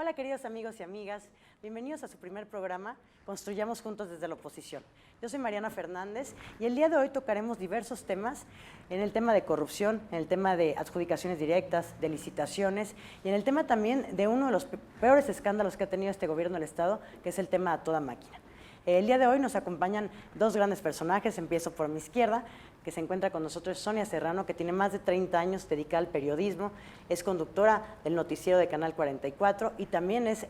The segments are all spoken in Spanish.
Hola queridos amigos y amigas, bienvenidos a su primer programa, Construyamos Juntos desde la Oposición. Yo soy Mariana Fernández y el día de hoy tocaremos diversos temas en el tema de corrupción, en el tema de adjudicaciones directas, de licitaciones y en el tema también de uno de los peores escándalos que ha tenido este gobierno del Estado, que es el tema a toda máquina. El día de hoy nos acompañan dos grandes personajes. Empiezo por mi izquierda, que se encuentra con nosotros Sonia Serrano, que tiene más de 30 años dedicada al periodismo, es conductora del noticiero de Canal 44 y también es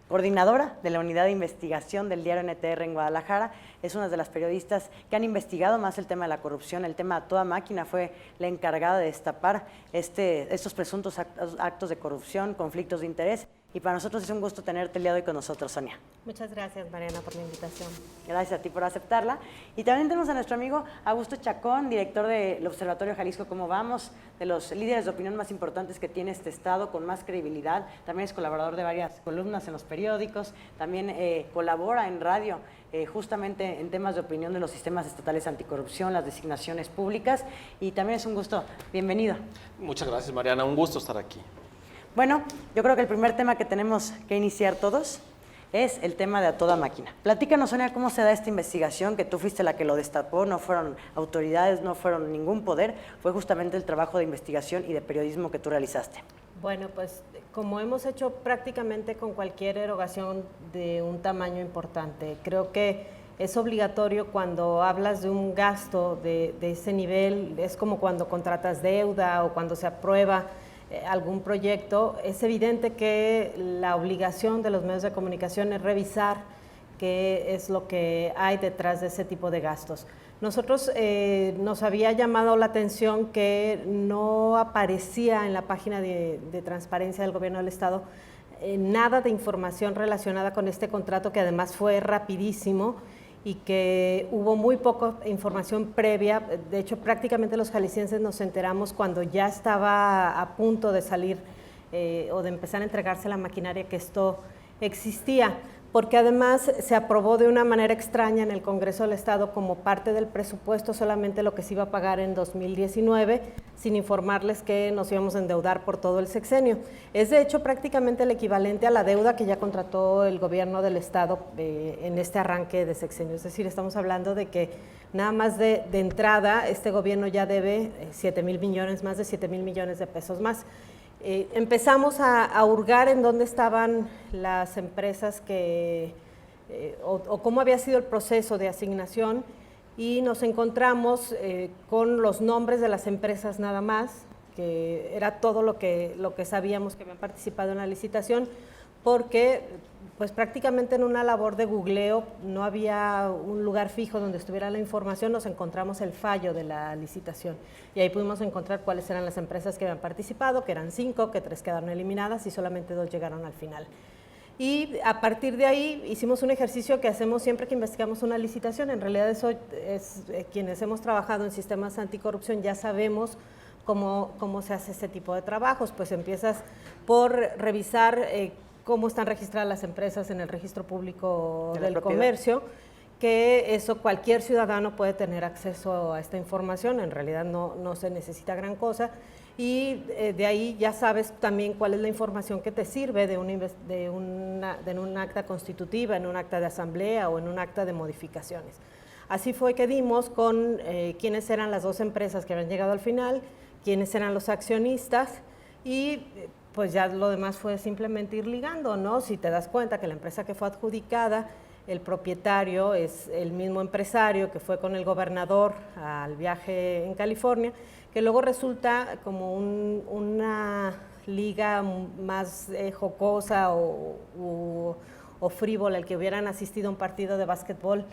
coordinadora de la unidad de investigación del diario NTR en Guadalajara. Es una de las periodistas que han investigado más el tema de la corrupción, el tema a toda máquina. Fue la encargada de destapar estos presuntos actos de corrupción, conflictos de interés. Y para nosotros es un gusto tenerte el día de hoy con nosotros, Sonia. Muchas gracias, Mariana, por la invitación. Gracias a ti por aceptarla. Y también tenemos a nuestro amigo Augusto Chacón, director del Observatorio Jalisco Cómo Vamos, de los líderes de opinión más importantes que tiene este estado, con más credibilidad. También es colaborador de varias columnas en los periódicos, también colabora en radio, justamente en temas de opinión de los sistemas estatales anticorrupción, las designaciones públicas. Y también es un gusto. Bienvenido. Muchas gracias, Mariana. Un gusto estar aquí. Bueno, yo creo que el primer tema que tenemos que iniciar todos es el tema de a toda máquina. Platícanos, Sonia, cómo se da esta investigación, que tú fuiste la que lo destapó, no fueron autoridades, no fueron ningún poder, fue justamente el trabajo de investigación y de periodismo que tú realizaste. Bueno, pues como hemos hecho prácticamente con cualquier erogación de un tamaño importante, creo que es obligatorio cuando hablas de un gasto de ese nivel, es como cuando contratas deuda o cuando se aprueba algún proyecto, es evidente que la obligación de los medios de comunicación es revisar qué es lo que hay detrás de ese tipo de gastos. Nosotros nos había llamado la atención que no aparecía en la página de transparencia del Gobierno del Estado nada de información relacionada con este contrato, que además fue rapidísimo y que hubo muy poca información previa. De hecho, prácticamente los jaliscienses nos enteramos cuando ya estaba a punto de salir o de empezar a entregarse la maquinaria que esto existía, porque además se aprobó de una manera extraña en el Congreso del Estado como parte del presupuesto, solamente lo que se iba a pagar en 2019, sin informarles que nos íbamos a endeudar por todo el sexenio. Es de hecho prácticamente el equivalente a la deuda que ya contrató el gobierno del Estado en este arranque de sexenio. Es decir, estamos hablando de que nada más de entrada este gobierno ya debe 7,000 millones, más de 7,000 millones de pesos más. Empezamos a hurgar en dónde estaban las empresas o cómo había sido el proceso de asignación, y nos encontramos con los nombres de las empresas nada más, que era todo lo que sabíamos que habían participado en la licitación, porque pues prácticamente en una labor de googleo no había un lugar fijo donde estuviera la información. Nos encontramos el fallo de la licitación y ahí pudimos encontrar cuáles eran las empresas que habían participado, que eran 5, que 3 quedaron eliminadas y solamente 2 llegaron al final. Y a partir de ahí hicimos un ejercicio que hacemos siempre que investigamos una licitación. En realidad eso es quienes hemos trabajado en sistemas anticorrupción ya sabemos cómo se hace ese tipo de trabajos. Pues empiezas por revisar cómo están registradas las empresas en el registro público del comercio, que eso cualquier ciudadano puede tener acceso a esta información. En realidad no se necesita gran cosa, y de ahí ya sabes también cuál es la información que te sirve de un acta constitutiva, en un acta de asamblea o en un acta de modificaciones. Así fue que dimos con quiénes eran las 2 empresas que habían llegado al final, quiénes eran los accionistas, y pues ya lo demás fue simplemente ir ligando, ¿no? Si te das cuenta que la empresa que fue adjudicada, el propietario es el mismo empresario que fue con el gobernador al viaje en California, que luego resulta como una liga más jocosa o frívola, el que hubieran asistido a un partido de básquetbol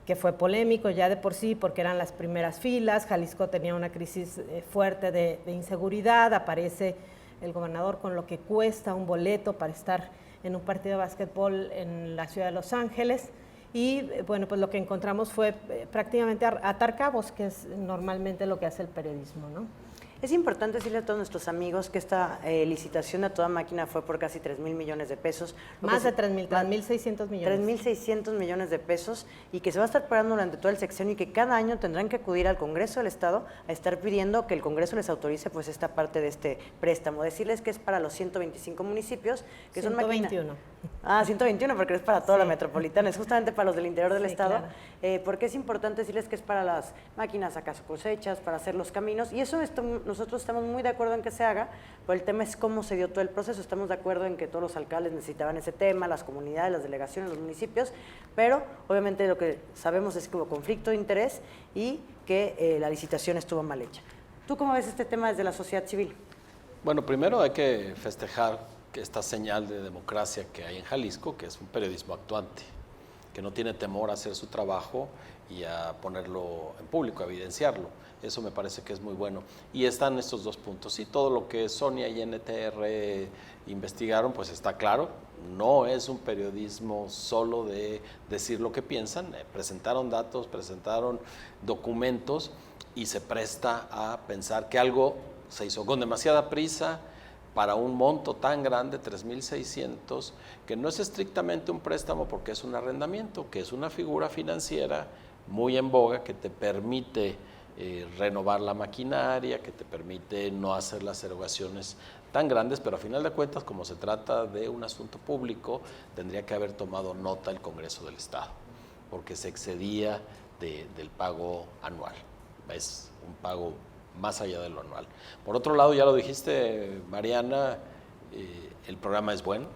que fue polémico ya de por sí porque eran las primeras filas. Jalisco tenía una crisis fuerte de inseguridad, aparece el gobernador con lo que cuesta un boleto para estar en un partido de básquetbol en la ciudad de Los Ángeles, y bueno, pues lo que encontramos fue prácticamente atar cabos, que es normalmente lo que hace el periodismo, ¿no? Es importante decirle a todos nuestros amigos que esta licitación a toda máquina fue por casi 3,000 millones de pesos. Más de 3,600 millones. 3,600 millones de pesos y que se va a estar pagando durante todo el sexenio y que cada año tendrán que acudir al Congreso del Estado a estar pidiendo que el Congreso les autorice pues esta parte de este préstamo. Decirles que es para los 125 municipios, que 121. son máquinas... 121 porque es para toda la metropolitana, es justamente para los del interior del Estado, claro. Porque es importante decirles que es para las máquinas a caso cosechas, para hacer los caminos, y eso nosotros estamos muy de acuerdo en que se haga, pero el tema es cómo se dio todo el proceso. Estamos de acuerdo en que todos los alcaldes necesitaban ese tema, las comunidades, las delegaciones, los municipios, pero obviamente lo que sabemos es que hubo conflicto de interés y que la licitación estuvo mal hecha. ¿Tú cómo ves este tema desde la sociedad civil? Bueno, primero hay que festejar que esta señal de democracia que hay en Jalisco, que es un periodismo actuante, que no tiene temor a hacer su trabajo y a ponerlo en público, a evidenciarlo. Eso me parece que es muy bueno. Y están estos dos puntos. Y todo lo que Sonia y NTR investigaron, pues está claro. No es un periodismo solo de decir lo que piensan. Presentaron datos, presentaron documentos y se presta a pensar que algo se hizo con demasiada prisa, para un monto tan grande, 3,600, que no es estrictamente un préstamo porque es un arrendamiento, que es una figura financiera muy en boga que te permite renovar la maquinaria, que te permite no hacer las erogaciones tan grandes, pero a final de cuentas, como se trata de un asunto público, tendría que haber tomado nota el Congreso del Estado, porque se excedía del pago anual. Es un pago más allá de lo anual. Por otro lado, ya lo dijiste, Mariana, el programa es bueno,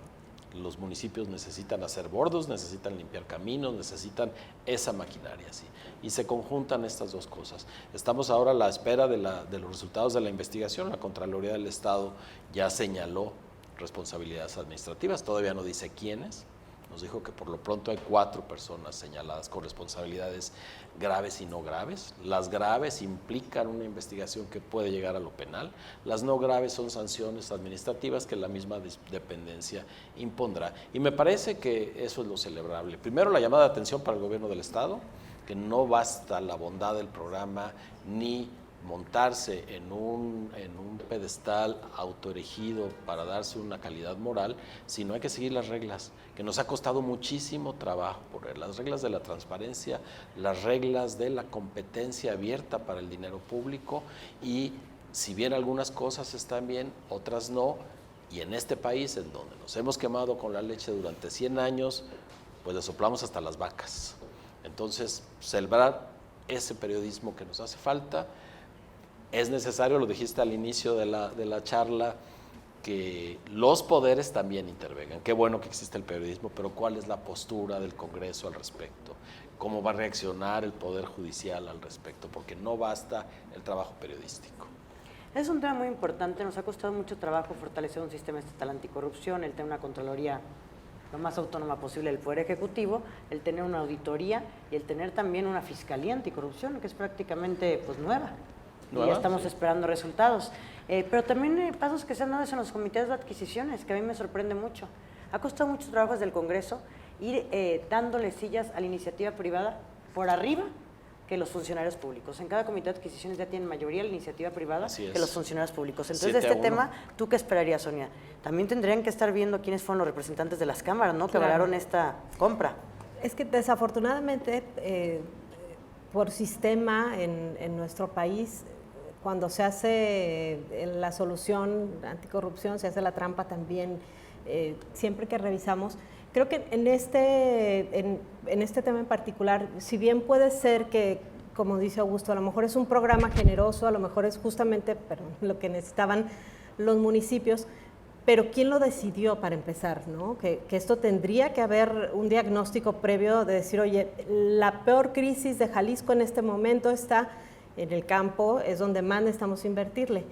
los municipios necesitan hacer bordos, necesitan limpiar caminos, necesitan esa maquinaria, ¿sí? Y se conjuntan estas dos cosas. Estamos ahora a la espera de los resultados de la investigación. La Contraloría del Estado ya señaló responsabilidades administrativas, todavía no dice quiénes. Nos dijo que por lo pronto hay 4 personas señaladas con responsabilidades graves y no graves. Las graves implican una investigación que puede llegar a lo penal. Las no graves son sanciones administrativas que la misma dependencia impondrá. Y me parece que eso es lo celebrable. Primero, la llamada de atención para el gobierno del Estado, que no basta la bondad del programa ni montarse en un pedestal autoerigido para darse una calidad moral, sino hay que seguir las reglas, que nos ha costado muchísimo trabajo poner las reglas de la transparencia, las reglas de la competencia abierta para el dinero público, y si bien algunas cosas están bien, otras no, y en este país en donde nos hemos quemado con la leche durante 100 años, pues le soplamos hasta las vacas. Entonces, celebrar ese periodismo que nos hace falta. Es necesario, lo dijiste al inicio de la charla, que los poderes también intervengan. Qué bueno que existe el periodismo, pero ¿cuál es la postura del Congreso al respecto? ¿Cómo va a reaccionar el Poder Judicial al respecto? Porque no basta el trabajo periodístico. Es un tema muy importante, nos ha costado mucho trabajo fortalecer un sistema estatal anticorrupción, el tener una Contraloría lo más autónoma posible del Poder Ejecutivo, el tener una auditoría y el tener también una Fiscalía Anticorrupción, que es prácticamente pues nueva. Y ya estamos esperando resultados. Pero también pasos que se han dado en los comités de adquisiciones, que a mí me sorprende mucho. Ha costado mucho trabajo desde el Congreso ir dándole sillas a la iniciativa privada por arriba que los funcionarios públicos. En cada comité de adquisiciones ya tienen mayoría la iniciativa privada que los funcionarios públicos. Entonces, de este tema, ¿tú qué esperarías, Sonia? También tendrían que estar viendo quiénes fueron los representantes de las cámaras, ¿no? Que avalaron esta compra. Es que desafortunadamente, por sistema en nuestro país, cuando se hace la solución anticorrupción, se hace la trampa también, siempre que revisamos. Creo que en este tema en particular, si bien puede ser que, como dice Augusto, a lo mejor es un programa generoso, a lo mejor es justamente lo que necesitaban los municipios, pero ¿quién lo decidió para empezar, ¿no? Que esto tendría que haber un diagnóstico previo de decir, oye, la peor crisis de Jalisco en este momento está en el campo, es donde más necesitamos invertirle.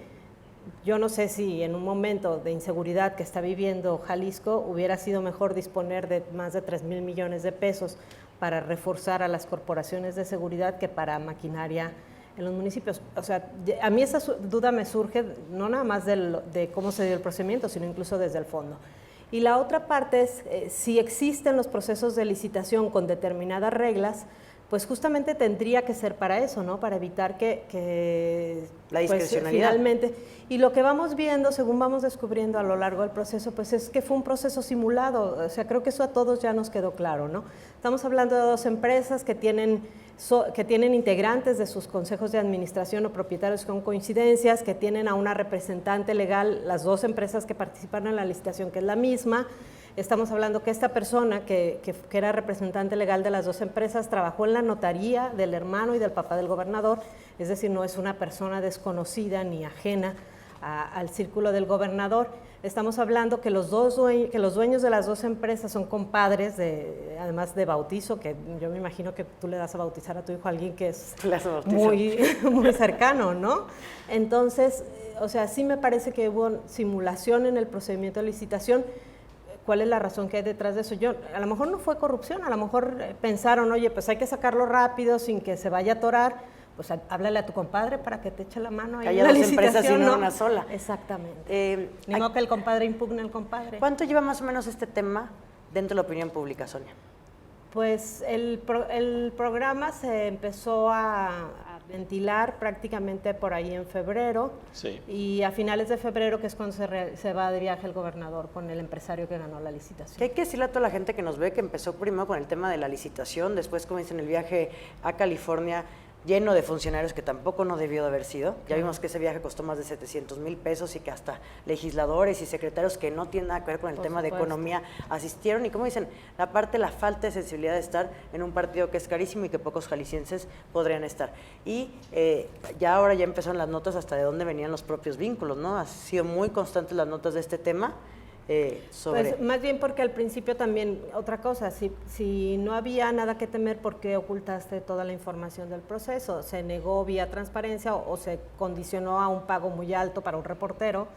Yo no sé si en un momento de inseguridad que está viviendo Jalisco hubiera sido mejor disponer de más de 3,000 millones de pesos para reforzar a las corporaciones de seguridad que para maquinaria en los municipios. O sea, a mí esa duda me surge no nada más de cómo se dio el procedimiento, sino incluso desde el fondo. Y la otra parte es, si existen los procesos de licitación con determinadas reglas, pues justamente tendría que ser para eso, ¿no? Para evitar que la discrecionalidad. Pues, finalmente, y lo que vamos viendo, según vamos descubriendo a lo largo del proceso, pues es que fue un proceso simulado. O sea, creo que eso a todos ya nos quedó claro, ¿no? Estamos hablando de dos empresas que tienen integrantes de sus consejos de administración o propietarios con coincidencias, que tienen a una representante legal, las dos empresas que participaron en la licitación, que es la misma. Estamos hablando que esta persona que era representante legal de las dos empresas trabajó en la notaría del hermano y del papá del gobernador, es decir, no es una persona desconocida ni ajena al círculo del gobernador. Estamos hablando que los dueños de las dos empresas son compadres, además de bautizo, que yo me imagino que tú le das a bautizar a tu hijo a alguien que es muy, muy cercano, ¿no? Entonces, o sea, sí me parece que hubo simulación en el procedimiento de licitación. ¿Cuál es la razón que hay detrás de eso? A lo mejor no fue corrupción, a lo mejor pensaron, oye, pues hay que sacarlo rápido sin que se vaya a atorar, pues háblale a tu compadre para que te eche la mano ahí en la licitación. Hay dos empresas y no una sola. Exactamente. Ni modo que el compadre impugne al compadre. ¿Cuánto lleva más o menos este tema dentro de la opinión pública, Sonia? Pues el programa se empezó a ventilar prácticamente por ahí en febrero, sí. Y a finales de febrero, que es cuando se va de viaje el gobernador con el empresario que ganó la licitación. Que hay que decirle a toda la gente que nos ve que empezó primero con el tema de la licitación, después como dicen el viaje a California, lleno de funcionarios que tampoco no debió de haber sido. Ya vimos que ese viaje costó más de 700,000 pesos y que hasta legisladores y secretarios que no tienen nada que ver con el tema de economía asistieron. Y como dicen, la falta de sensibilidad de estar en un partido que es carísimo y que pocos jaliscienses podrían estar. Y ya ahora ya empezaron las notas hasta de dónde venían los propios vínculos, ¿no? Han sido muy constantes las notas de este tema. Pues más bien porque al principio también, otra cosa, si no había nada que temer, ¿por qué ocultaste toda la información del proceso? ¿Se negó vía transparencia o se condicionó a un pago muy alto para un reportero?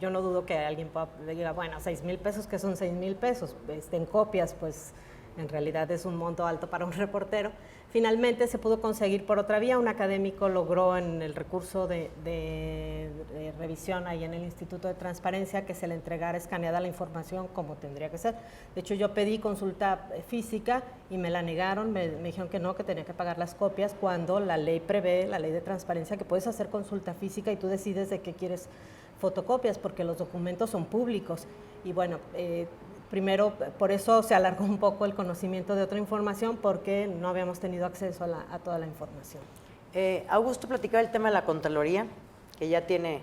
Yo no dudo que alguien le diga, bueno, 6,000 pesos, que son 6,000 pesos, en copias, pues en realidad es un monto alto para un reportero. Finalmente se pudo conseguir por otra vía, un académico logró en el recurso de revisión ahí en el Instituto de Transparencia que se le entregara escaneada la información como tendría que ser. De hecho, yo pedí consulta física y me la negaron, me dijeron que no, que tenía que pagar las copias, cuando la ley prevé, la ley de transparencia, que puedes hacer consulta física y tú decides de qué quieres fotocopias, porque los documentos son públicos. Y bueno, primero, por eso se alargó un poco el conocimiento de otra información, porque no habíamos tenido acceso a toda la información. Augusto platicaba el tema de la Contraloría, que ya tiene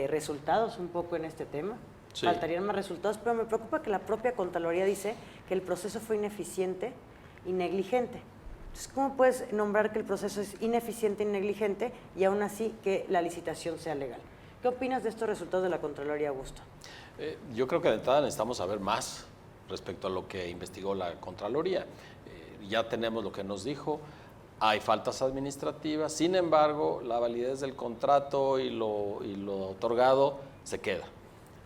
resultados un poco en este tema. Sí. Faltarían más resultados, pero me preocupa que la propia Contraloría dice que el proceso fue ineficiente y negligente. Entonces, ¿cómo puedes nombrar que el proceso es ineficiente y negligente y aún así que la licitación sea legal? ¿Qué opinas de estos resultados de la Contraloría, Augusto? Yo creo que de entrada necesitamos saber más respecto a lo que investigó la Contraloría. Ya tenemos lo que nos dijo, hay faltas administrativas, sin embargo, la validez del contrato y lo otorgado se queda.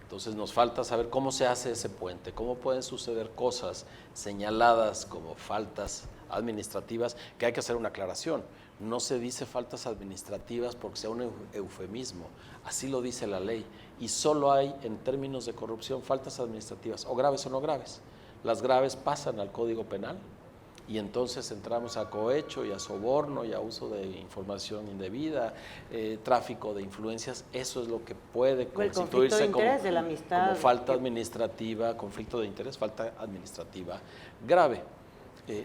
Entonces nos falta saber cómo se hace ese puente, cómo pueden suceder cosas señaladas como faltas administrativas, que hay que hacer una aclaración. No se dice faltas administrativas porque sea un eufemismo, así lo dice la ley, y solo hay en términos de corrupción faltas administrativas, o graves o no graves. Las graves pasan al Código Penal y entonces entramos a cohecho y a soborno y a uso de información indebida, tráfico de influencias. Eso es lo que puede constituirse como falta administrativa, conflicto de interés, falta administrativa grave.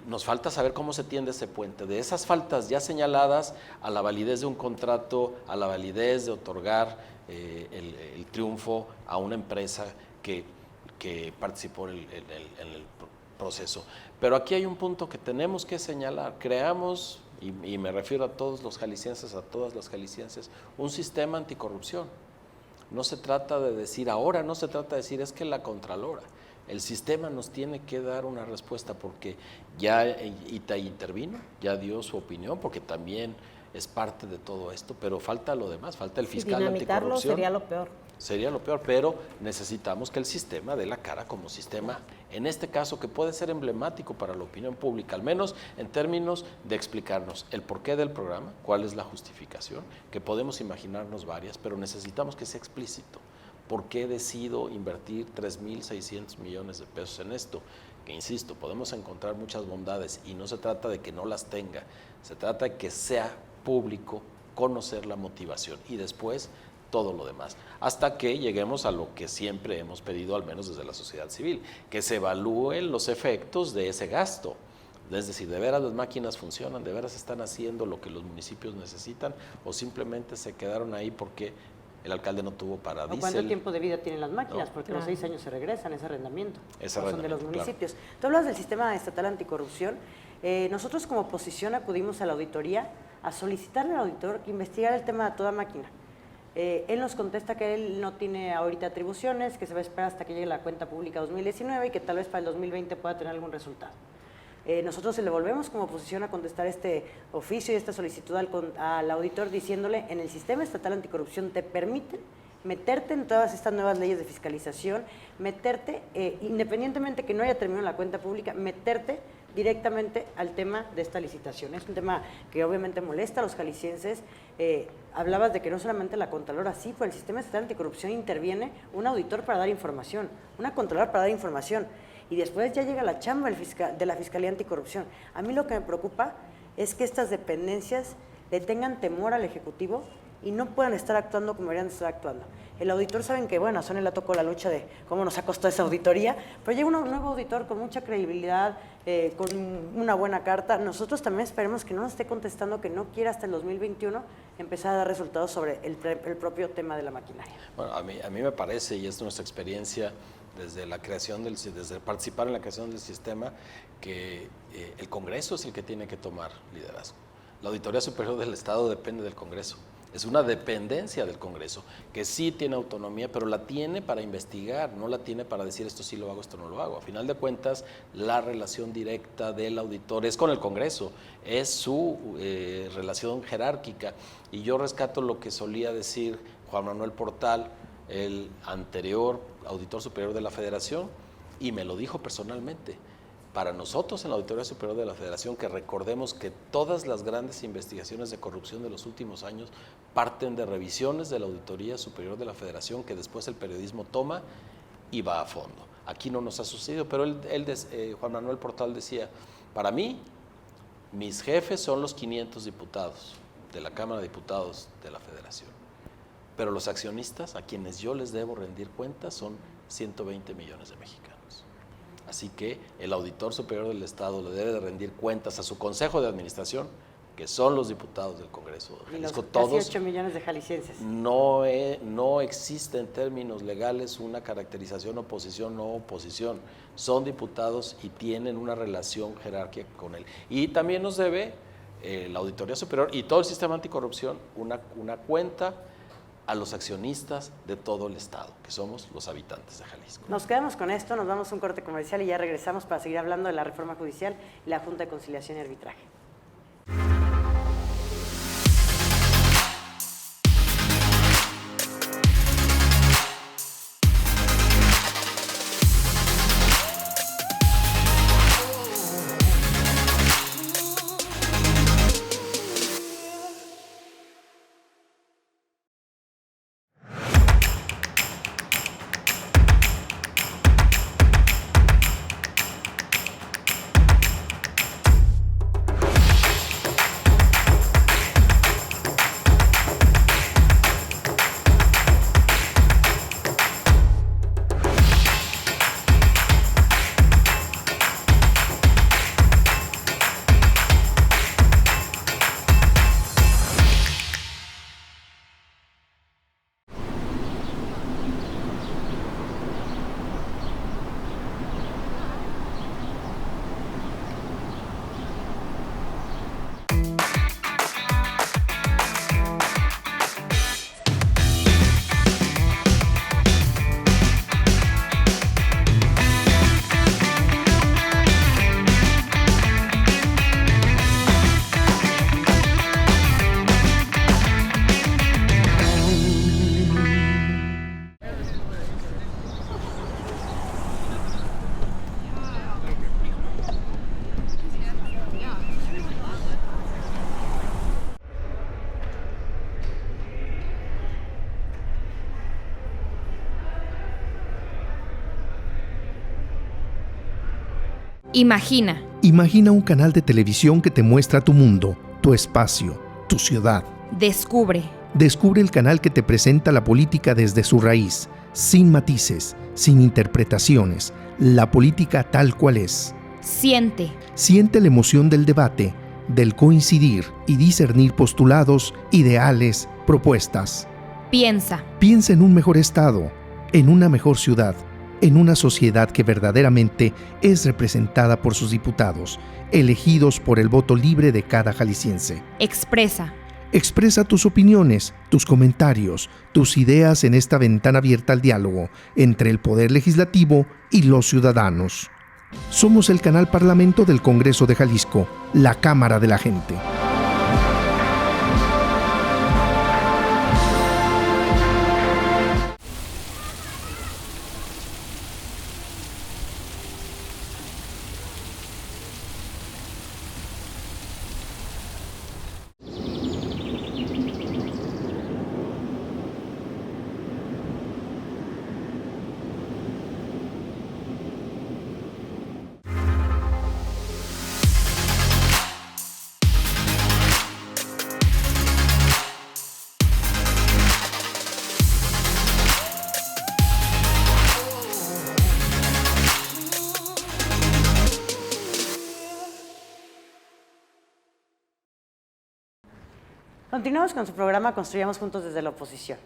Nos falta saber cómo se tiende ese puente, de esas faltas ya señaladas a la validez de un contrato, a la validez de otorgar el triunfo a una empresa que participó en el proceso. Pero aquí hay un punto que tenemos que señalar. Creamos, y me refiero a todos los jaliscienses, a todas las jaliscienses, un sistema anticorrupción. No se trata de decir ahora, no se trata de decir es que la Contralora. El sistema nos tiene que dar una respuesta porque ya ITA intervino, ya dio su opinión, porque también es parte de todo esto, pero falta lo demás, falta el fiscal anticorrupción. Sería lo peor. Sería lo peor, pero necesitamos que el sistema dé la cara como sistema, en este caso que puede ser emblemático para la opinión pública, al menos en términos de explicarnos el porqué del programa, cuál es la justificación, que podemos imaginarnos varias, pero necesitamos que sea explícito. ¿Por qué decido invertir 3.600 millones de pesos en esto? Que insisto, podemos encontrar muchas bondades y no se trata de que no las tenga, se trata de que sea público, conocer la motivación y después todo lo demás, hasta que lleguemos a lo que siempre hemos pedido, al menos desde la sociedad civil, que se evalúen los efectos de ese gasto. Es decir, ¿de veras las máquinas funcionan? ¿De veras están haciendo lo que los municipios necesitan? ¿O simplemente se quedaron ahí porque el alcalde no tuvo para diésel? ¿Cuánto tiempo de vida tienen las máquinas? No. Porque a los 6 años se regresan ese arrendamiento. Son de los municipios. Claro. Tú hablas del sistema estatal anticorrupción. Nosotros como oposición acudimos a la auditoría a solicitarle al auditor que investigara el tema de toda máquina. Él nos contesta que él no tiene ahorita atribuciones, que se va a esperar hasta que llegue la cuenta pública 2019 y que tal vez para el 2020 pueda tener algún resultado. Nosotros le volvemos como oposición a contestar este oficio y esta solicitud al auditor diciéndole: en el sistema estatal anticorrupción te permiten meterte en todas estas nuevas leyes de fiscalización, meterte, independientemente que no haya terminado la cuenta pública, meterte directamente al tema de esta licitación. Es un tema que obviamente molesta a los jaliscienses. Hablabas de que no solamente la Contralora, sí, pero el sistema estatal anticorrupción interviene un auditor para dar información, una Contralora para dar información, y después ya llega la chamba de la Fiscalía Anticorrupción. A mí lo que me preocupa es que estas dependencias le tengan temor al Ejecutivo y no puedan estar actuando como deberían estar actuando. El auditor, saben que, bueno, a Sonia le tocó la lucha de cómo nos ha costado esa auditoría, pero llega un nuevo auditor con mucha credibilidad, con una buena carta. Nosotros también esperemos que no nos esté contestando, que no quiera hasta el 2021 empezar a dar resultados sobre el propio tema de la maquinaria. Bueno, a mí me parece, y es nuestra experiencia desde la creación desde participar en la creación del sistema, que el Congreso es el que tiene que tomar liderazgo. La Auditoría Superior del Estado depende del Congreso. Es una dependencia del Congreso, que sí tiene autonomía, pero la tiene para investigar, no la tiene para decir esto sí lo hago, esto no lo hago. A final de cuentas, la relación directa del auditor es con el Congreso, es su relación jerárquica. Y yo rescato lo que solía decir Juan Manuel Portal, el anterior auditor superior de la Federación, y me lo dijo personalmente. Para nosotros en la Auditoría Superior de la Federación, que recordemos que todas las grandes investigaciones de corrupción de los últimos años parten de revisiones de la Auditoría Superior de la Federación, que después el periodismo toma y va a fondo. Aquí no nos ha sucedido, pero Juan Manuel Portal decía: para mí, mis jefes son los 500 diputados de la Cámara de Diputados de la Federación, pero los accionistas a quienes yo les debo rendir cuentas son 120 millones de mexicanos. Así que el auditor superior del Estado le debe de rendir cuentas a su Consejo de Administración, que son los diputados del Congreso de Jalisco. Y los casi 8 millones de jaliscienses. No existe en términos legales una caracterización oposición o oposición. Son diputados y tienen una relación jerárquica con él. Y también nos debe la Auditoría Superior y todo el sistema anticorrupción una cuenta a los accionistas de todo el Estado, que somos los habitantes de Jalisco. Nos quedamos con esto, nos vamos a un corte comercial y ya regresamos para seguir hablando de la reforma judicial y la Junta de Conciliación y Arbitraje. Imagina. Imagina un canal de televisión que te muestra tu mundo, tu espacio, tu ciudad. Descubre. Descubre el canal que te presenta la política desde su raíz, sin matices, sin interpretaciones, la política tal cual es. Siente. Siente la emoción del debate, del coincidir y discernir postulados, ideales, propuestas. Piensa. Piensa en un mejor estado, en una mejor ciudad, en una sociedad que verdaderamente es representada por sus diputados, elegidos por el voto libre de cada jalisciense. Expresa. Expresa tus opiniones, tus comentarios, tus ideas en esta ventana abierta al diálogo entre el Poder Legislativo y los ciudadanos. Somos el canal Parlamento del Congreso de Jalisco, la Cámara de la Gente. Continuamos con su programa Construyamos Juntos desde la Oposición.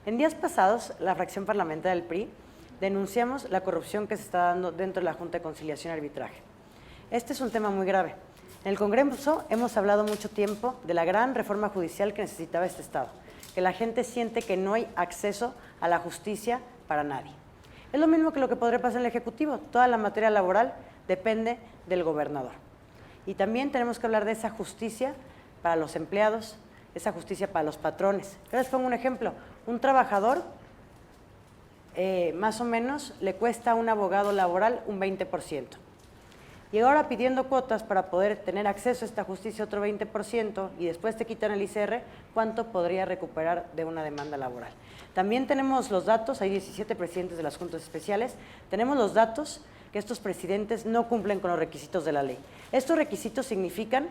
En días pasados, la fracción parlamentaria del PRI denunciamos la corrupción que se está dando dentro de la Junta de Conciliación y Arbitraje. Este es un tema muy grave. En el Congreso hemos hablado mucho tiempo de la gran reforma judicial que necesitaba este Estado, que la gente siente que no hay acceso a la justicia para nadie. Es lo mismo que lo que podría pasar en el Ejecutivo. Toda la materia laboral depende del gobernador. Y también tenemos que hablar de esa justicia para los empleados, esa justicia para los patrones. Yo les pongo un ejemplo. Un trabajador, más o menos, le cuesta a un abogado laboral un 20%. Y ahora pidiendo cuotas para poder tener acceso a esta justicia otro 20% y después te quitan el ICR, ¿cuánto podría recuperar de una demanda laboral? También tenemos los datos, hay 17 presidentes de las juntas especiales, tenemos los datos que estos presidentes no cumplen con los requisitos de la ley. Estos requisitos significan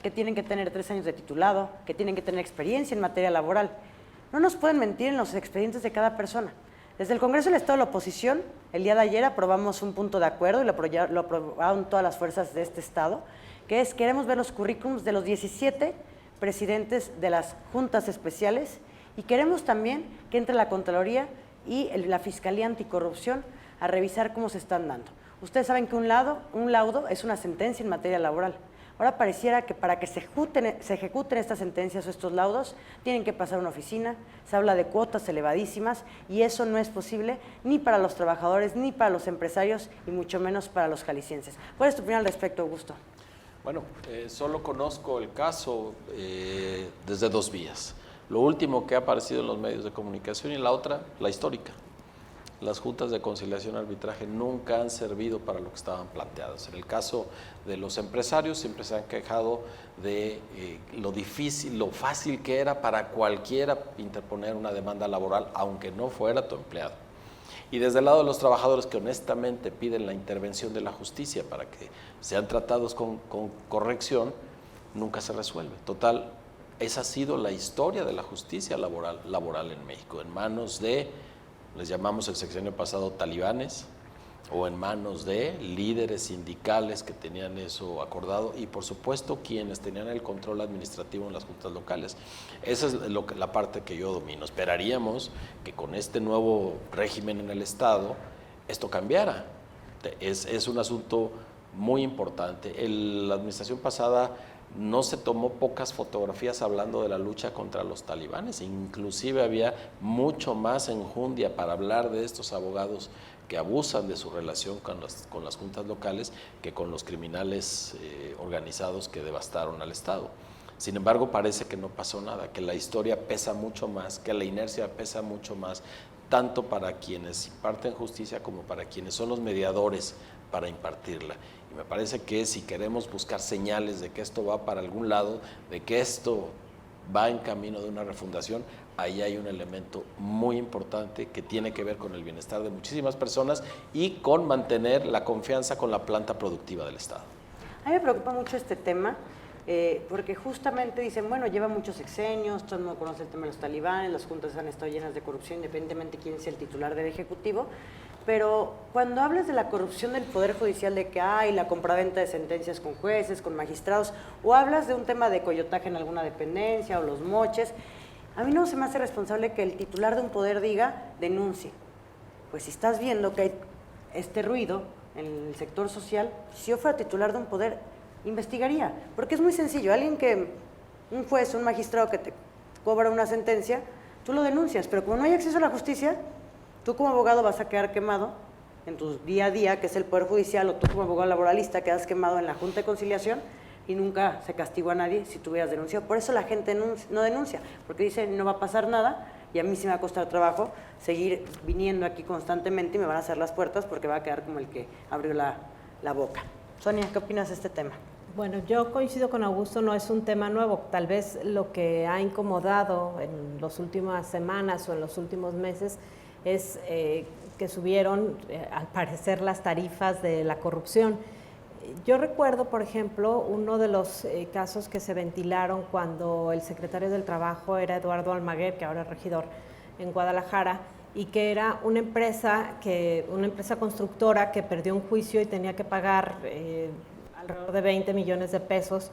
que tienen que tener 3 años de titulado, que tienen que tener experiencia en materia laboral. No nos pueden mentir en los expedientes de cada persona. Desde el Congreso del Estado de la Oposición, el día de ayer aprobamos un punto de acuerdo y lo aprobaron todas las fuerzas de este Estado, que es, queremos ver los currículums de los 17 presidentes de las juntas especiales y queremos también que entre la Contraloría y la Fiscalía Anticorrupción a revisar cómo se están dando. Ustedes saben que un laudo es una sentencia en materia laboral. Ahora pareciera que para que se ejecuten estas sentencias o estos laudos, tienen que pasar a una oficina, se habla de cuotas elevadísimas y eso no es posible ni para los trabajadores, ni para los empresarios y mucho menos para los jaliscienses. ¿Cuál es tu opinión al respecto, Augusto? Bueno, solo conozco el caso desde 2 vías. Lo último que ha aparecido en los medios de comunicación y la otra, la histórica. Las juntas de conciliación y arbitraje nunca han servido para lo que estaban planteadas. En el caso de los empresarios siempre se han quejado de lo difícil, lo fácil que era para cualquiera interponer una demanda laboral, aunque no fuera tu empleado. Y desde el lado de los trabajadores que honestamente piden la intervención de la justicia para que sean tratados con corrección, nunca se resuelve. Total, esa ha sido la historia de la justicia laboral en México, en manos de, les llamamos el sexenio pasado talibanes, o en manos de líderes sindicales que tenían eso acordado y por supuesto quienes tenían el control administrativo en las juntas locales. Esa es la parte que yo domino. Esperaríamos que con este nuevo régimen en el Estado esto cambiara. Es un asunto muy importante. La administración pasada no se tomó pocas fotografías hablando de la lucha contra los talibanes, inclusive había mucho más enjundia para hablar de estos abogados que abusan de su relación con las juntas locales que con los criminales organizados que devastaron al Estado. Sin embargo, parece que no pasó nada, que la historia pesa mucho más, que la inercia pesa mucho más, tanto para quienes imparten justicia como para quienes son los mediadores para impartirla. Y me parece que si queremos buscar señales de que esto va para algún lado, de que esto va en camino de una refundación, ahí hay un elemento muy importante que tiene que ver con el bienestar de muchísimas personas y con mantener la confianza con la planta productiva del Estado. A mí me preocupa mucho este tema, porque justamente dicen, bueno, lleva muchos sexenios, todo el mundo conoce el tema de los talibanes, las juntas han estado llenas de corrupción, independientemente de quién sea el titular del Ejecutivo, pero cuando hablas de la corrupción del Poder Judicial, de que hay la compraventa de sentencias con jueces, con magistrados, o hablas de un tema de coyotaje en alguna dependencia, o los moches, a mí no se me hace responsable que el titular de un poder diga, denuncie. Pues si estás viendo que hay este ruido en el sector social, si yo fuera titular de un poder, investigaría, porque es muy sencillo. Un juez, un magistrado que te cobra una sentencia, tú lo denuncias, pero como no hay acceso a la justicia, tú como abogado vas a quedar quemado en tu día a día, que es el Poder Judicial, o tú como abogado laboralista quedas quemado en la Junta de Conciliación y nunca se castigó a nadie si tú hubieras denunciado. Por eso la gente no denuncia, porque dice no va a pasar nada y a mí sí me va a costar trabajo seguir viniendo aquí constantemente y me van a hacer las puertas porque va a quedar como el que abrió la boca. Sonia, ¿qué opinas de este tema? Bueno, yo coincido con Augusto, no es un tema nuevo. Tal vez lo que ha incomodado en las últimas semanas o en los últimos meses es que subieron, al parecer, las tarifas de la corrupción. Yo recuerdo, por ejemplo, uno de los casos que se ventilaron cuando el secretario del Trabajo era Eduardo Almaguer, que ahora es regidor en Guadalajara, y que era una empresa constructora que perdió un juicio y tenía que pagar alrededor de 20 millones de pesos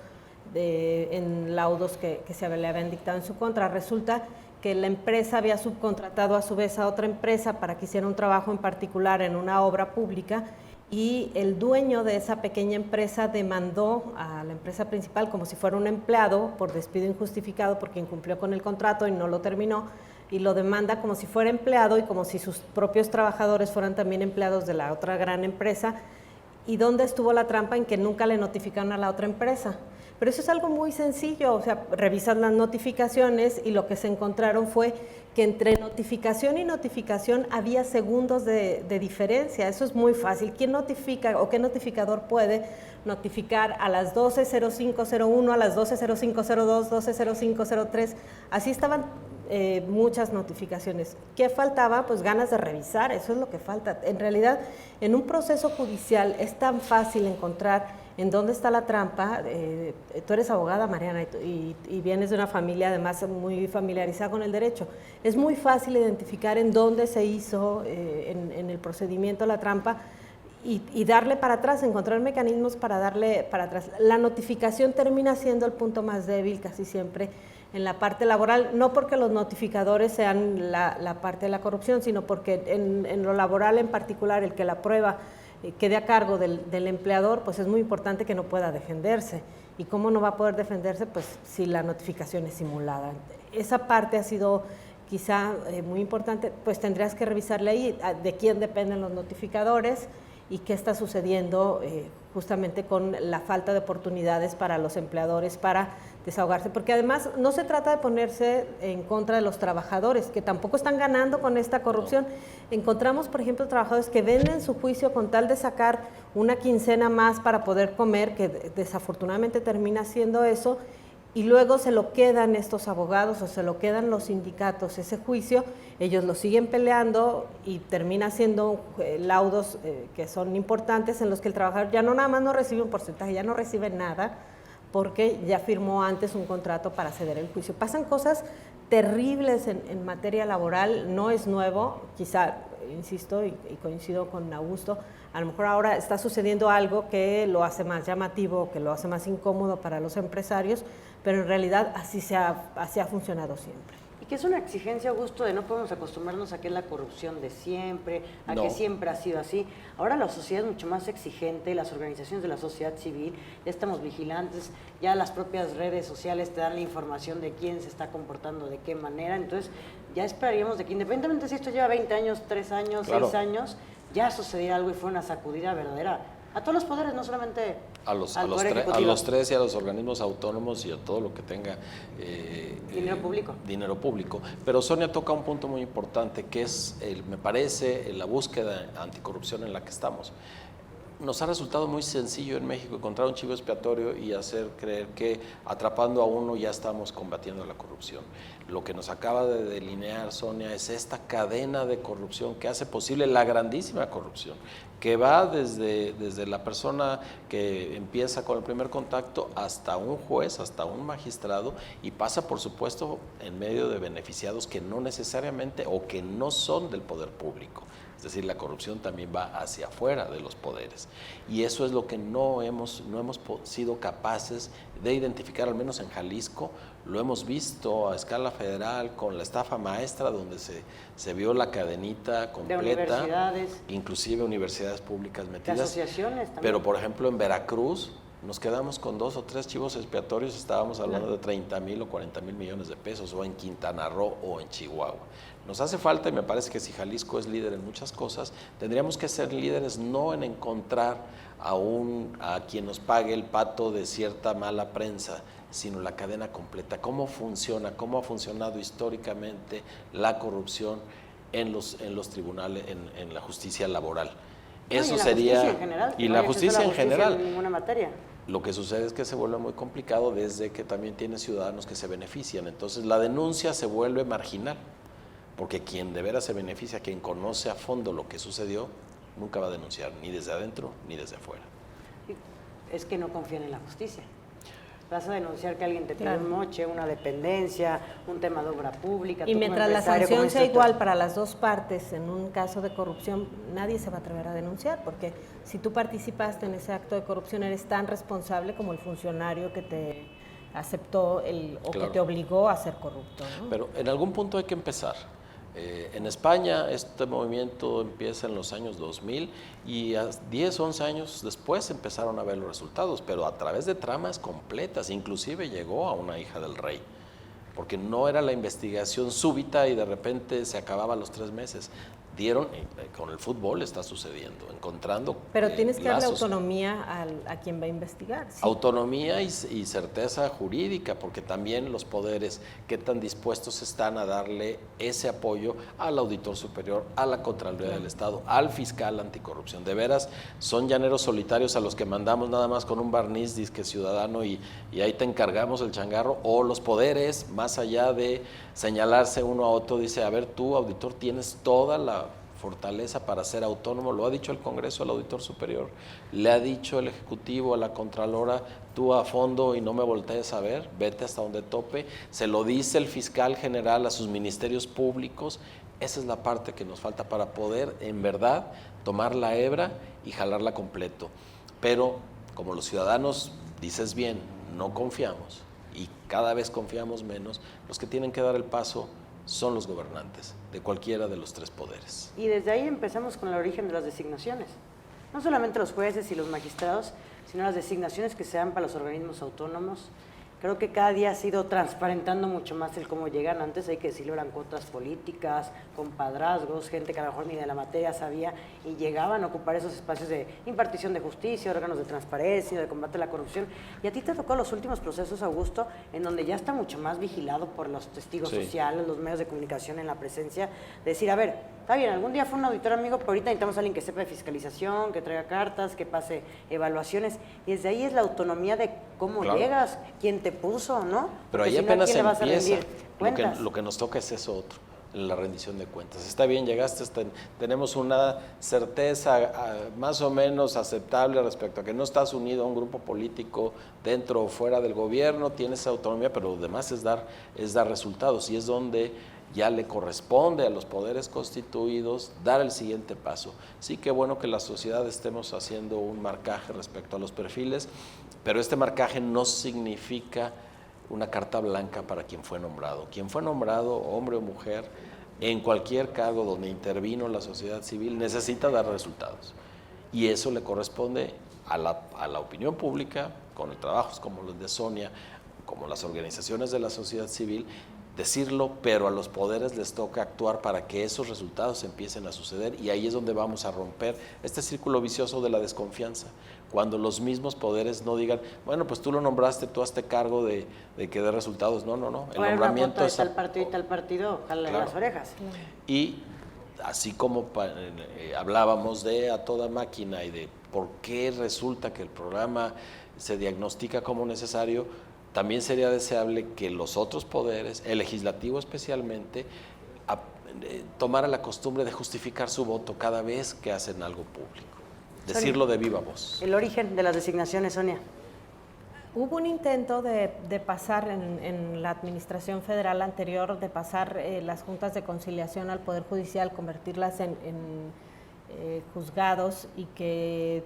en laudos que se le habían dictado en su contra. Resulta que la empresa había subcontratado a su vez a otra empresa para que hiciera un trabajo en particular en una obra pública, y el dueño de esa pequeña empresa demandó a la empresa principal como si fuera un empleado por despido injustificado porque incumplió con el contrato y no lo terminó, y lo demanda como si fuera empleado y como si sus propios trabajadores fueran también empleados de la otra gran empresa. ¿Y dónde estuvo la trampa? En que nunca le notificaron a la otra empresa. Pero eso es algo muy sencillo, o sea, revisan las notificaciones y lo que se encontraron fue que entre notificación y notificación había segundos de diferencia. Eso es muy fácil. ¿Quién notifica o qué notificador puede notificar a las 12:05:01, a las 12:05:02, 12:05:03? Así estaban muchas notificaciones. ¿Qué faltaba? Pues ganas de revisar, eso es lo que falta. En realidad, en un proceso judicial es tan fácil encontrar en dónde está la trampa. Tú eres abogada, Mariana, y vienes de una familia además muy familiarizada con el derecho. Es muy fácil identificar en dónde se hizo en el procedimiento la trampa y darle para atrás, encontrar mecanismos para darle para atrás. La notificación termina siendo el punto más débil casi siempre en la parte laboral, no porque los notificadores sean la parte de la corrupción, sino porque en lo laboral en particular, el que la prueba quede a cargo del empleador, pues es muy importante que no pueda defenderse. ¿Y cómo no va a poder defenderse? Pues si la notificación es simulada. Esa parte ha sido quizá muy importante, pues tendrías que revisarle ahí de quién dependen los notificadores y qué está sucediendo justamente con la falta de oportunidades para los empleadores para desahogarse, porque además no se trata de ponerse en contra de los trabajadores, que tampoco están ganando con esta corrupción. Encontramos, por ejemplo, trabajadores que venden su juicio con tal de sacar una quincena más para poder comer, que desafortunadamente termina siendo eso, y luego se lo quedan estos abogados o se lo quedan los sindicatos ese juicio, ellos lo siguen peleando y termina siendo laudos que son importantes en los que el trabajador ya no nada más no recibe un porcentaje, ya no recibe nada, porque ya firmó antes un contrato para ceder el juicio. Pasan cosas terribles en materia laboral, no es nuevo, quizá, insisto, y coincido con Augusto, a lo mejor ahora está sucediendo algo que lo hace más llamativo, que lo hace más incómodo para los empresarios, pero en realidad así ha funcionado siempre. Y que es una exigencia, Augusto, de no podemos acostumbrarnos a que es la corrupción de siempre, a que siempre ha sido así. Ahora la sociedad es mucho más exigente, las organizaciones de la sociedad civil, ya estamos vigilantes, ya las propias redes sociales te dan la información de quién se está comportando, de qué manera, entonces ya esperaríamos de que independientemente si esto lleva 20 años, 3 años, claro, 6 años, ya sucediera algo y fue una sacudida verdadera a todos los poderes, no solamente a los tres y a los organismos autónomos y a todo lo que tenga dinero público. Pero Sonia toca un punto muy importante que es, me parece, la búsqueda anticorrupción en la que estamos. nos ha resultado muy sencillo en México encontrar un chivo expiatorio y hacer creer que atrapando a uno ya estamos combatiendo la corrupción. Lo que nos acaba de delinear Sonia es esta cadena de corrupción que hace posible la grandísima corrupción, que va desde la persona que empieza con el primer contacto hasta un juez, hasta un magistrado, y pasa, por supuesto, en medio de beneficiados que no necesariamente o que no son del poder público. Es decir, la corrupción también va hacia afuera de los poderes. Y eso es lo que no hemos sido capaces de identificar, al menos en Jalisco. Lo hemos visto a escala federal con la estafa maestra, donde se vio la cadenita completa. De universidades. Inclusive universidades públicas metidas. De asociaciones también. Pero, por ejemplo, en Veracruz nos quedamos con 2 o 3 chivos expiatorios, estábamos hablando de 30,000 o 40,000 millones de pesos, o en Quintana Roo o en Chihuahua. Nos hace falta, y me parece que si Jalisco es líder en muchas cosas, tendríamos que ser líderes no en encontrar a quien nos pague el pato de cierta mala prensa, sino la cadena completa. ¿Cómo funciona? ¿Cómo ha funcionado históricamente la corrupción en los tribunales, en la justicia laboral? Eso sería... Y la justicia en general. En ninguna materia. Lo que sucede es que se vuelve muy complicado desde que también tiene ciudadanos que se benefician. Entonces la denuncia se vuelve marginal, porque quien de veras se beneficia, quien conoce a fondo lo que sucedió, nunca va a denunciar, ni desde adentro ni desde afuera. Es que no confían en la justicia. Vas a denunciar que alguien te pide un moche, una dependencia, un tema de obra pública. Y mientras la sanción sea igual para las dos partes en un caso de corrupción, nadie se va a atrever a denunciar, porque si tú participaste en ese acto de corrupción, eres tan responsable como el funcionario que te aceptó que te obligó a ser corrupto, ¿no? Pero en algún punto hay que empezar. En España este movimiento empieza en los años 2000 y 10, 11 años después empezaron a ver los resultados, pero a través de tramas completas, inclusive llegó a una hija del rey, porque no era la investigación súbita y de repente se acababa a los 3 meses. Con el fútbol está sucediendo, encontrando Pero tienes que darle lazos. Autonomía a quien va a investigar. ¿Sí? Autonomía y certeza jurídica, porque también los poderes, qué tan dispuestos están a darle ese apoyo al auditor superior, a la Contraloría del Estado, al fiscal anticorrupción. De veras, son llaneros solitarios a los que mandamos nada más con un barniz disque ciudadano y ahí te encargamos el changarro, o los poderes, más allá de señalarse uno a otro, dice, a ver, tú, auditor, tienes toda la fortaleza para ser autónomo, lo ha dicho el Congreso al auditor superior, le ha dicho el Ejecutivo a la Contralora, tú a fondo y no me voltees a ver, vete hasta donde tope, se lo dice el fiscal general a sus ministerios públicos. Esa es la parte que nos falta para poder, en verdad, tomar la hebra y jalarla completo. Pero, como los ciudadanos, dices bien, no confiamos y cada vez confiamos menos, los que tienen que dar el paso son los gobernantes de cualquiera de los 3 poderes. Y desde ahí empezamos con el origen de las designaciones. No solamente los jueces y los magistrados, sino las designaciones que se dan para los organismos autónomos. Creo que cada día ha sido transparentando mucho más el cómo llegan. Antes hay que decirlo, eran cuotas políticas, compadrazgos, gente que a lo mejor ni de la materia sabía y llegaban a ocupar esos espacios de impartición de justicia, órganos de transparencia, de combate a la corrupción. Y a ti te tocó los últimos procesos, Augusto, en donde ya está mucho más vigilado por los testigos sociales, los medios de comunicación en la presencia, de decir, a ver, está bien, algún día fue un auditor amigo, pero ahorita necesitamos a alguien que sepa de fiscalización, que traiga cartas, que pase evaluaciones. Y desde ahí es la autonomía de cómo llegas, quién te puso, ¿no? Pero ahí apenas empieza. Lo que nos toca es eso otro, la rendición de cuentas. Está bien, llegaste, tenemos una certeza más o menos aceptable respecto a que no estás unido a un grupo político dentro o fuera del gobierno, tienes autonomía, pero lo demás es dar resultados, y es donde ya le corresponde a los poderes constituidos dar el siguiente paso. Sí, qué bueno que la sociedad estemos haciendo un marcaje respecto a los perfiles, pero este marcaje no significa una carta blanca para quien fue nombrado. Quien fue nombrado, hombre o mujer, en cualquier cargo donde intervino la sociedad civil, necesita dar resultados. Y eso le corresponde a la opinión pública, con trabajos como los de Sonia, como las organizaciones de la sociedad civil, decirlo, pero a los poderes les toca actuar para que esos resultados empiecen a suceder, y ahí es donde vamos a romper este círculo vicioso de la desconfianza, cuando los mismos poderes no digan, bueno, pues tú lo nombraste, tú hazte cargo de que dé resultados. No, el nombramiento es... tal partido y tal partido, jale las orejas. Y así como hablábamos de a toda máquina y de por qué resulta que el programa se diagnostica como necesario, también sería deseable que los otros poderes, el legislativo especialmente, tomara la costumbre de justificar su voto cada vez que hacen algo público, decirlo de viva voz. El origen de las designaciones, Sonia. Hubo un intento de pasar en la administración federal anterior, de pasar las juntas de conciliación al Poder Judicial, convertirlas en juzgados y que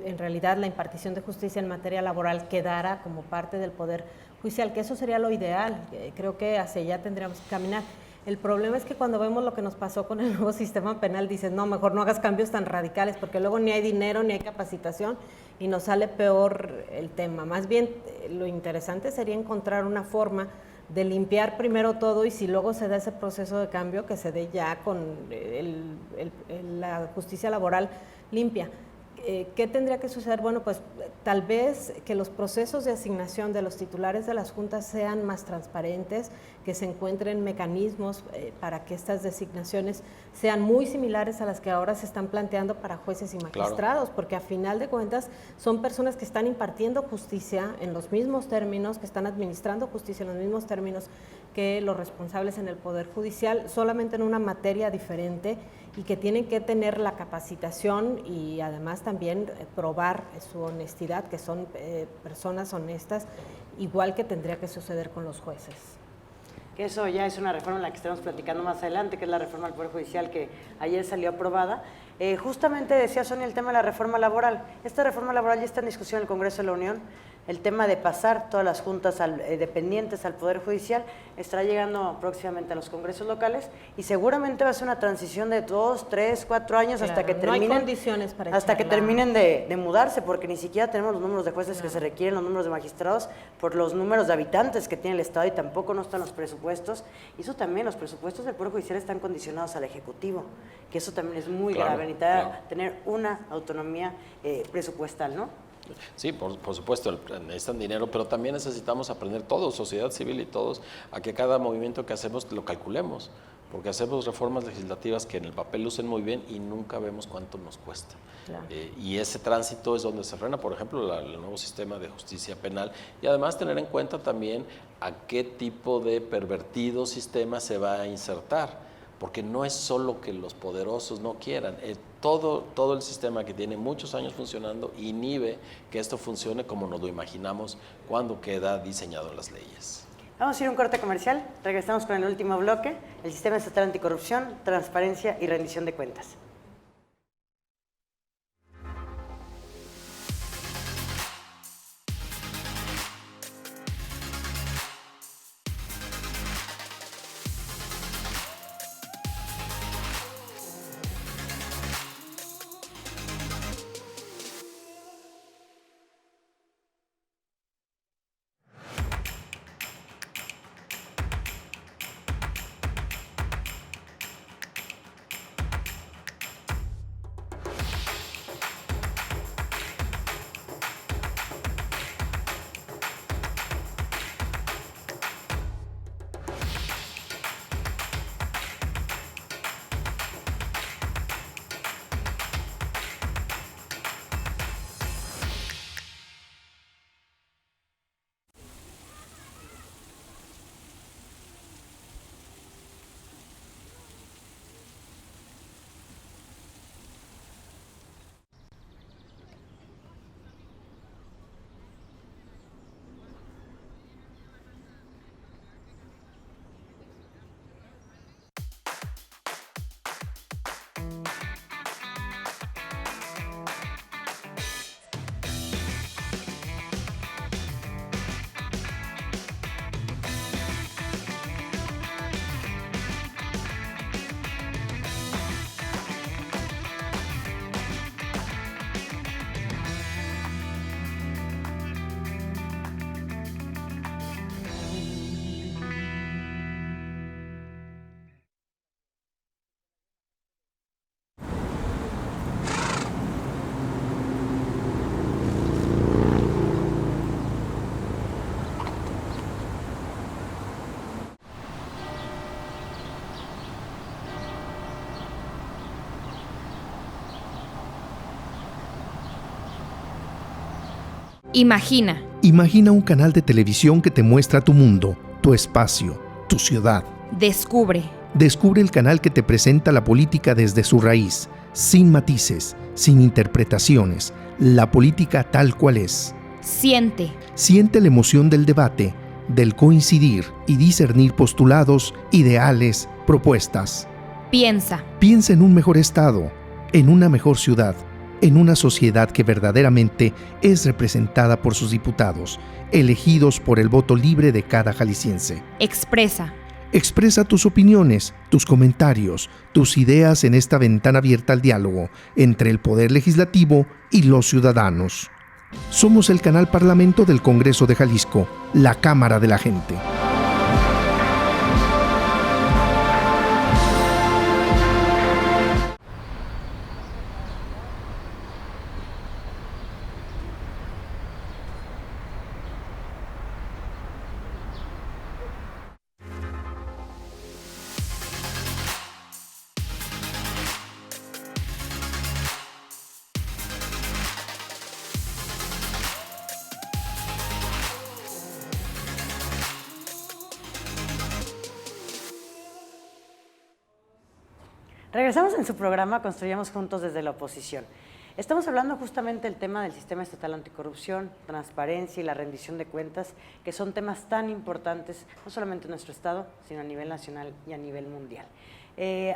en realidad la impartición de justicia en materia laboral quedara como parte del Poder Judicial, que eso sería lo ideal. Creo que hacia allá tendríamos que caminar. El problema es que cuando vemos lo que nos pasó con el nuevo sistema penal, dices, no, mejor no hagas cambios tan radicales, porque luego ni hay dinero, ni hay capacitación, y nos sale peor el tema. Más bien, lo interesante sería encontrar una forma de limpiar primero todo, y si luego se da ese proceso de cambio, que se dé ya con la justicia laboral limpia. ¿Qué tendría que suceder? Bueno, pues tal vez que los procesos de asignación de los titulares de las juntas sean más transparentes, que se encuentren mecanismos para que estas designaciones sean muy similares a las que ahora se están planteando para jueces y magistrados, porque a final de cuentas son personas que están impartiendo justicia en los mismos términos, que están administrando justicia en los mismos términos que los responsables en el Poder Judicial, solamente en una materia diferente, y que tienen que tener la capacitación y además también probar su honestidad, que son personas honestas, igual que tendría que suceder con los jueces. Que eso ya es una reforma en la que estaremos platicando más adelante, que es la reforma al Poder Judicial, que ayer salió aprobada. Justamente decía Sonia el tema de la reforma laboral. Esta reforma laboral ya está en discusión en el Congreso de la Unión. El tema de pasar todas las juntas dependientes al Poder Judicial estará llegando próximamente a los congresos locales, y seguramente va a ser una transición de 2, 3, 4 años, claro, hasta que terminen, no hay condiciones para hasta que terminen de mudarse, porque ni siquiera tenemos los números de jueces que se requieren, los números de magistrados, por los números de habitantes que tiene el Estado, y tampoco no están los presupuestos. Y eso también, los presupuestos del Poder Judicial están condicionados al Ejecutivo, que eso también es muy grave, necesita tener una autonomía presupuestal, ¿no? Sí, por supuesto, necesitan dinero, pero también necesitamos aprender todos, sociedad civil y todos, a que cada movimiento que hacemos lo calculemos, porque hacemos reformas legislativas que en el papel lucen muy bien y nunca vemos cuánto nos cuesta. Claro. Y ese tránsito es donde se frena, por ejemplo, el nuevo sistema de justicia penal, y además tener en cuenta también a qué tipo de pervertido sistema se va a insertar, porque no es solo que los poderosos no quieran, todo el sistema que tiene muchos años funcionando inhibe que esto funcione como nos lo imaginamos cuando queda diseñado en las leyes. Vamos a ir a un corte comercial, regresamos con el último bloque, el Sistema Estatal Anticorrupción, Transparencia y Rendición de Cuentas. Imagina. Imagina un canal de televisión que te muestra tu mundo, tu espacio, tu ciudad. Descubre. Descubre el canal que te presenta la política desde su raíz, sin matices, sin interpretaciones, la política tal cual es. Siente. Siente la emoción del debate, del coincidir y discernir postulados, ideales, propuestas. Piensa. Piensa en un mejor estado, en una mejor ciudad, en una sociedad que verdaderamente es representada por sus diputados, elegidos por el voto libre de cada jalisciense. Expresa. Expresa tus opiniones, tus comentarios, tus ideas en esta ventana abierta al diálogo entre el Poder Legislativo y los ciudadanos. Somos el canal Parlamento del Congreso de Jalisco, la Cámara de la Gente. Regresamos en su programa Construyamos Juntos desde la Oposición. Estamos hablando justamente del tema del Sistema Estatal Anticorrupción, transparencia y la rendición de cuentas, que son temas tan importantes, no solamente en nuestro Estado, sino a nivel nacional y a nivel mundial.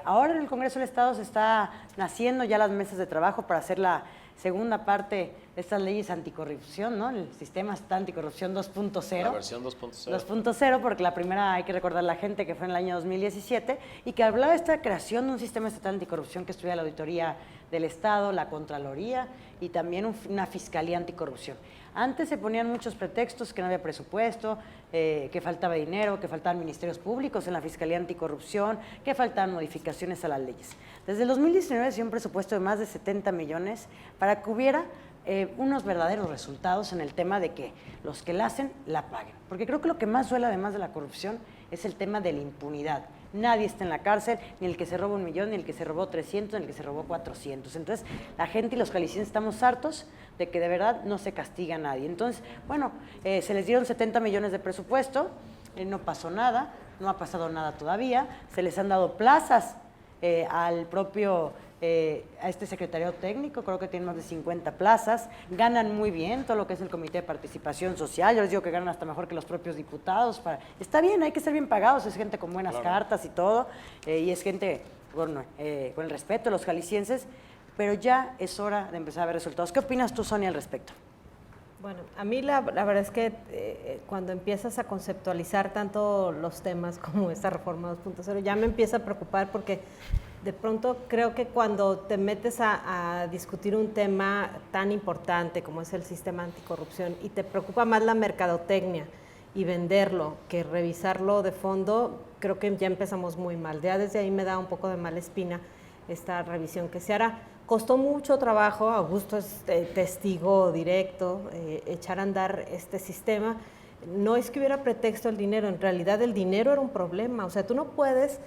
Ahora en el Congreso del Estado se está naciendo ya las mesas de trabajo para hacer la segunda parte de estas leyes anticorrupción, ¿no? El Sistema Estatal Anticorrupción 2.0. La versión 2.0. 2.0, porque la primera hay que recordar a la gente que fue en el año 2017 y que hablaba de esta creación de un Sistema Estatal Anticorrupción que estudia la Auditoría del Estado, la Contraloría y también una Fiscalía Anticorrupción. Antes se ponían muchos pretextos, que no había presupuesto, que faltaba dinero, que faltaban ministerios públicos en la Fiscalía Anticorrupción, que faltaban modificaciones a las leyes. Desde el 2019 se dio un presupuesto de más de 70 millones para que hubiera unos verdaderos resultados en el tema de que los que la hacen, la paguen. Porque creo que lo que más duele además de la corrupción es el tema de la impunidad. Nadie está en la cárcel, ni el que se roba 1 millón, ni el que se robó 300, ni el que se robó 400. Entonces, la gente y los jaliscienses estamos hartos de que de verdad no se castiga a nadie. Entonces, bueno, se les dieron 70 millones de presupuesto, no pasó nada, no ha pasado nada todavía, se les han dado plazas al propio, a este secretario técnico, creo que tiene más de 50 plazas, ganan muy bien todo lo que es el Comité de Participación Social, yo les digo que ganan hasta mejor que los propios diputados, está bien, hay que ser bien pagados, es gente con buenas cartas y todo, y es gente con el respeto de los jaliscienses, pero ya es hora de empezar a ver resultados. ¿Qué opinas tú, Sonia, al respecto? Bueno, a mí la verdad es que cuando empiezas a conceptualizar tanto los temas como esta reforma 2.0, ya me empieza a preocupar porque de pronto creo que cuando te metes a discutir un tema tan importante como es el sistema anticorrupción y te preocupa más la mercadotecnia y venderlo que revisarlo de fondo, creo que ya empezamos muy mal. Ya desde ahí me da un poco de mala espina esta revisión que se hará. Costó mucho trabajo, Augusto es testigo directo, echar a andar este sistema. No es que hubiera pretexto el dinero, en realidad el dinero era un problema. O sea, tú no puedes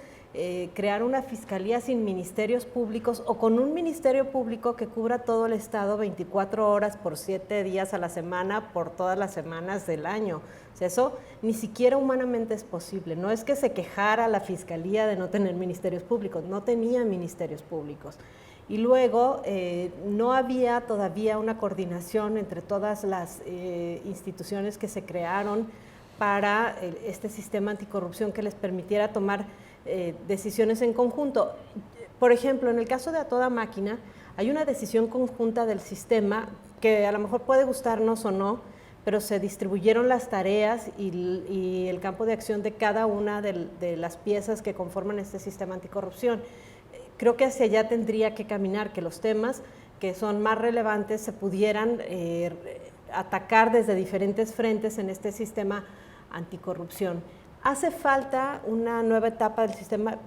crear una fiscalía sin ministerios públicos o con un ministerio público que cubra todo el Estado 24 horas por 7 días a la semana, por todas las semanas del año. O sea, eso ni siquiera humanamente es posible. No es que se quejara la fiscalía de no tener ministerios públicos, no tenía ministerios públicos. Y luego no había todavía una coordinación entre todas las instituciones que se crearon para este sistema anticorrupción que les permitiera tomar decisiones en conjunto. Por ejemplo, en el caso de A Toda Máquina, hay una decisión conjunta del sistema que a lo mejor puede gustarnos o no, pero se distribuyeron las tareas y el campo de acción de cada una de las piezas que conforman este sistema anticorrupción. Creo que hacia allá tendría que caminar, que los temas que son más relevantes se pudieran atacar desde diferentes frentes en este sistema anticorrupción. Hace falta una nueva etapa del sistema.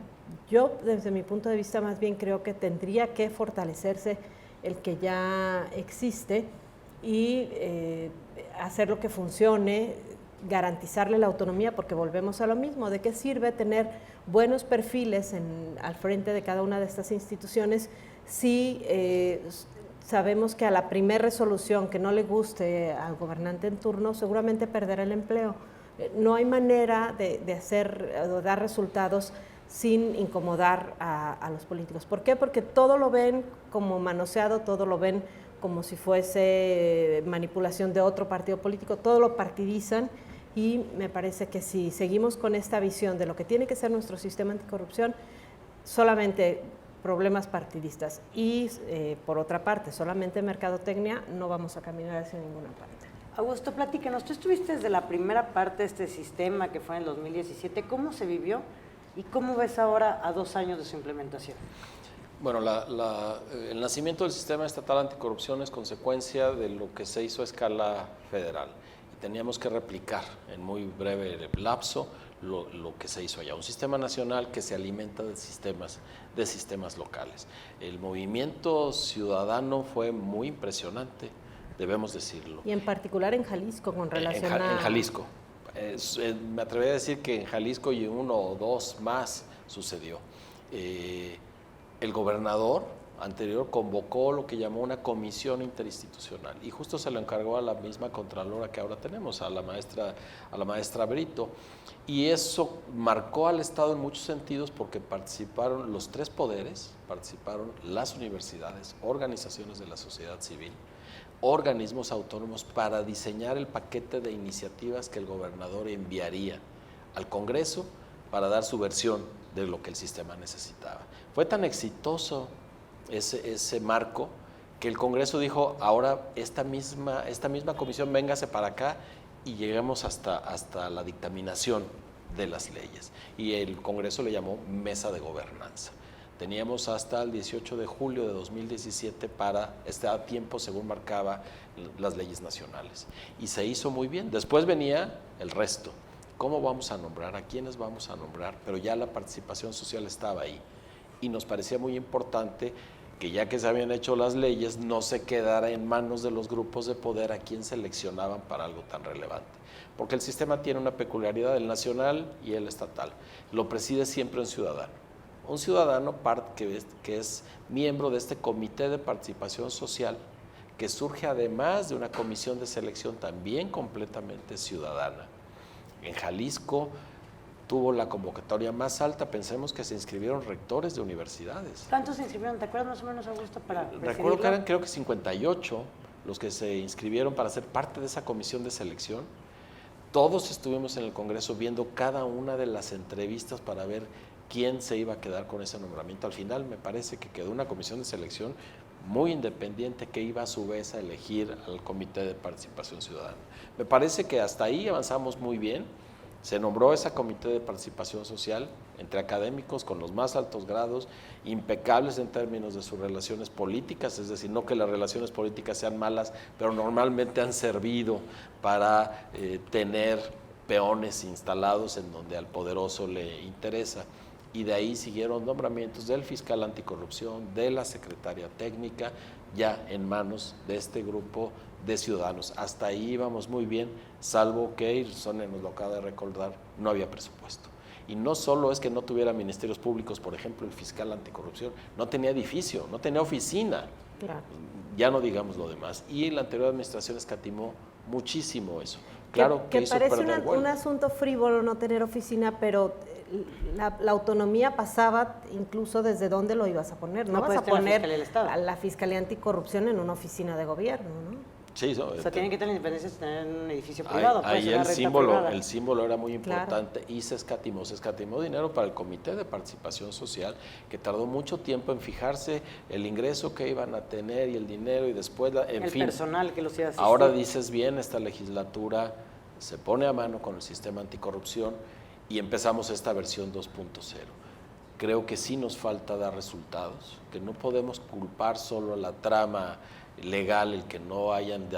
Yo, desde mi punto de vista, más bien creo que tendría que fortalecerse el que ya existe y hacer lo que funcione, garantizarle la autonomía, porque volvemos a lo mismo, ¿de qué sirve tener buenos perfiles al frente de cada una de estas instituciones si sabemos que a la primera resolución que no le guste al gobernante en turno, seguramente perderá el empleo. No hay manera de dar resultados sin incomodar a los políticos. ¿Por qué? Porque todo lo ven como manoseado, todo lo ven como si fuese manipulación de otro partido político, todo lo partidizan, y me parece que si seguimos con esta visión de lo que tiene que ser nuestro sistema anticorrupción, solamente problemas partidistas y por otra parte solamente mercadotecnia, no vamos a caminar hacia ninguna parte. Augusto, platícanos, tú estuviste desde la primera parte de este sistema que fue en el 2017, ¿cómo se vivió y cómo ves ahora a 2 años de su implementación? Bueno, el nacimiento del sistema estatal anticorrupción es consecuencia de lo que se hizo a escala federal y teníamos que replicar en muy breve lapso lo que se hizo allá. Un sistema nacional que se alimenta de sistemas locales. El movimiento ciudadano fue muy impresionante, debemos decirlo. Y en particular en Jalisco, con relación a... En Jalisco. Me atrevería a decir que en Jalisco y 1 o 2 más sucedió. El gobernador anterior convocó lo que llamó una comisión interinstitucional y justo se lo encargó a la misma contralora que ahora tenemos, a la maestra Brito, y eso marcó al Estado en muchos sentidos porque participaron los 3 poderes, participaron las universidades, organizaciones de la sociedad civil, organismos autónomos para diseñar el paquete de iniciativas que el gobernador enviaría al Congreso para dar su versión de lo que el sistema necesitaba. Fue tan exitoso ese marco que el Congreso dijo, ahora esta misma comisión véngase para acá y lleguemos hasta la dictaminación de las leyes. Y el Congreso le llamó Mesa de Gobernanza. Teníamos hasta el 18 de julio de 2017 para estar a tiempo según marcaba las leyes nacionales. Y se hizo muy bien. Después venía el resto. ¿Cómo vamos a nombrar? ¿A quiénes vamos a nombrar? Pero ya la participación social estaba ahí. Y nos parecía muy importante que ya que se habían hecho las leyes, no se quedara en manos de los grupos de poder a quién seleccionaban para algo tan relevante. Porque el sistema tiene una peculiaridad, el nacional y el estatal. Lo preside siempre un ciudadano. Un ciudadano que es miembro de este comité de participación social, que surge además de una comisión de selección también completamente ciudadana. En Jalisco tuvo la convocatoria más alta, pensemos que se inscribieron rectores de universidades. ¿Cuántos se inscribieron? ¿Te acuerdas más o menos, Augusto, para Recuerdo que eran creo que 58 los que se inscribieron para ser parte de esa comisión de selección. Todos estuvimos en el Congreso viendo cada una de las entrevistas para ver quién se iba a quedar con ese nombramiento. Al final me parece que quedó una comisión de selección muy independiente que iba a su vez a elegir al Comité de Participación Ciudadana. Me parece que hasta ahí avanzamos muy bien. Se nombró ese Comité de Participación Social entre académicos con los más altos grados, impecables en términos de sus relaciones políticas, es decir, no que las relaciones políticas sean malas, pero normalmente han servido para tener peones instalados en donde al poderoso le interesa. Y de ahí siguieron nombramientos del fiscal anticorrupción, de la secretaria técnica, ya en manos de este grupo de ciudadanos. Hasta ahí íbamos muy bien, salvo que, Sonia nos lo acaba de recordar, no había presupuesto. Y no solo es que no tuviera ministerios públicos, por ejemplo, el fiscal anticorrupción, no tenía edificio, no tenía oficina, Claro. Ya no digamos lo demás. Y la anterior administración escatimó muchísimo eso. Claro que hizo parece perder vuelo. un asunto frívolo no tener oficina, pero la autonomía pasaba incluso desde dónde lo ibas a poner. No vas a poner a la Fiscalía Anticorrupción en una oficina de gobierno, ¿no? Sí, o sea, tienen que tener independencia de tener un edificio privado. Ahí el símbolo era muy importante. Claro. Y se escatimó dinero para el Comité de Participación Social, que tardó mucho tiempo en fijarse el ingreso que iban a tener y el dinero y después, el personal que los iba a asistir. Ahora dices bien, esta legislatura se pone a mano con el sistema anticorrupción y empezamos esta versión 2.0. Creo que sí nos falta dar resultados, que no podemos culpar solo a la trama legal el que no hayan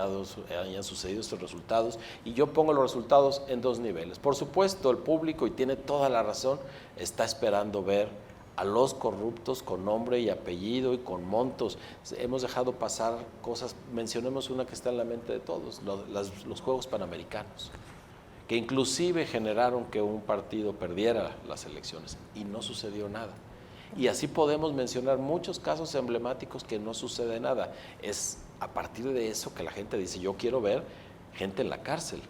sucedido estos resultados, y yo pongo los resultados en 2 niveles. Por supuesto, el público, y tiene toda la razón, está esperando ver a los corruptos con nombre y apellido y con montos. Hemos dejado pasar cosas, mencionemos una que está en la mente de todos, los Juegos Panamericanos, que inclusive generaron que un partido perdiera las elecciones y no sucedió nada. Y así podemos mencionar muchos casos emblemáticos que no sucede nada. Es a partir de eso que la gente dice, yo quiero ver gente en la cárcel.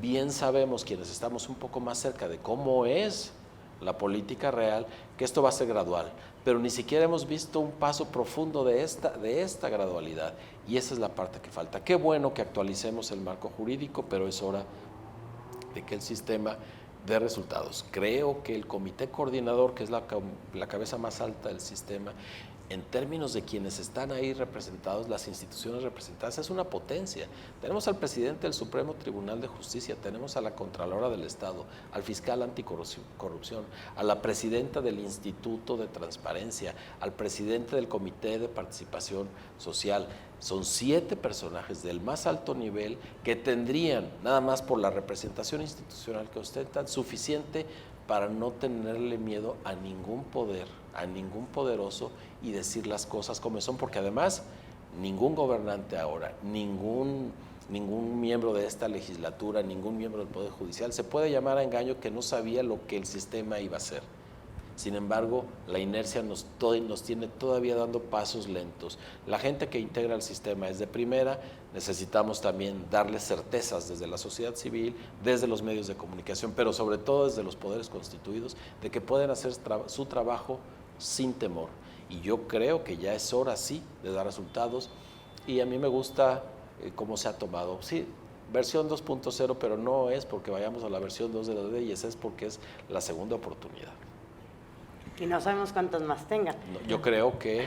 Bien sabemos quienes estamos un poco más cerca de cómo es la política real, que esto va a ser gradual, pero ni siquiera hemos visto un paso profundo de esta gradualidad, y esa es la parte que falta. Qué bueno que actualicemos el marco jurídico, pero es hora de que el sistema dé resultados. Creo que el comité coordinador, que es la cabeza más alta del sistema, en términos de quienes están ahí representados, las instituciones representadas, es una potencia. Tenemos al presidente del Supremo Tribunal de Justicia, tenemos a la Contralora del Estado, al fiscal anticorrupción, a la presidenta del Instituto de Transparencia, al presidente del Comité de Participación Social. Son 7 personajes del más alto nivel que tendrían, nada más por la representación institucional que ostentan, suficiente para no tenerle miedo a ningún poder, a ningún poderoso, y decir las cosas como son, porque además ningún gobernante ahora, ningún miembro de esta legislatura, ningún miembro del Poder Judicial se puede llamar a engaño que no sabía lo que el sistema iba a hacer. Sin embargo, la inercia nos tiene todavía dando pasos lentos. La gente que integra el sistema es de primera, necesitamos también darle certezas desde la sociedad civil, desde los medios de comunicación, pero sobre todo desde los poderes constituidos, de que pueden hacer su trabajo sin temor. Y yo creo que ya es hora, sí, de dar resultados, y a mí me gusta cómo se ha tomado. Sí, versión 2.0, pero no es porque vayamos a la versión 2 de las leyes, es porque es la segunda oportunidad. Y no sabemos cuántas más tengan. No, yo creo que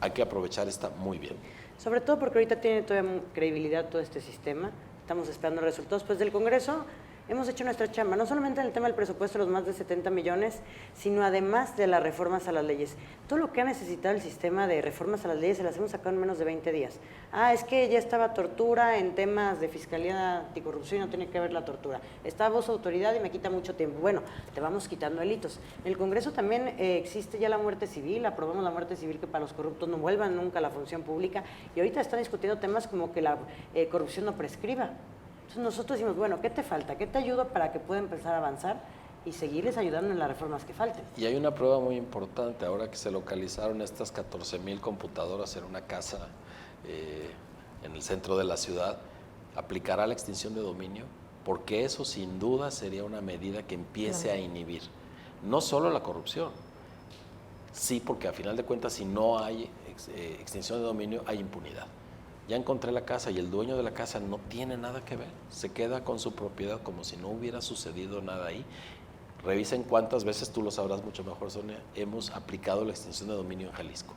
hay que aprovechar esta muy bien. Sobre todo porque ahorita tiene todavía credibilidad todo este sistema. Estamos esperando resultados. Pues del Congreso hemos hecho nuestra chamba, no solamente en el tema del presupuesto, los más de 70 millones, sino además de las reformas a las leyes. Todo lo que ha necesitado el sistema de reformas a las leyes se las hemos sacado en menos de 20 días. Es que ya estaba tortura en temas de fiscalía anticorrupción y no tenía que ver la tortura. Estaba voz autoridad y me quita mucho tiempo. Bueno, te vamos quitando delitos. En el Congreso también existe ya la muerte civil, aprobamos la muerte civil que para los corruptos no vuelvan nunca a la función pública, y ahorita están discutiendo temas como que la corrupción no prescriba. Entonces nosotros decimos, bueno, ¿qué te falta? ¿Qué te ayuda para que pueda empezar a avanzar y seguirles ayudando en las reformas que falten? Y hay una prueba muy importante, ahora que se localizaron estas 14,000 computadoras en una casa en el centro de la ciudad, ¿aplicará la extinción de dominio? Porque eso sin duda sería una medida que empiece a inhibir, no solo la corrupción, sí, porque a final de cuentas si no hay extinción de dominio hay impunidad. Ya encontré la casa y el dueño de la casa no tiene nada que ver, se queda con su propiedad como si no hubiera sucedido nada ahí. Revisen cuántas veces, tú lo sabrás mucho mejor, Sonia, hemos aplicado la extinción de dominio en Jalisco.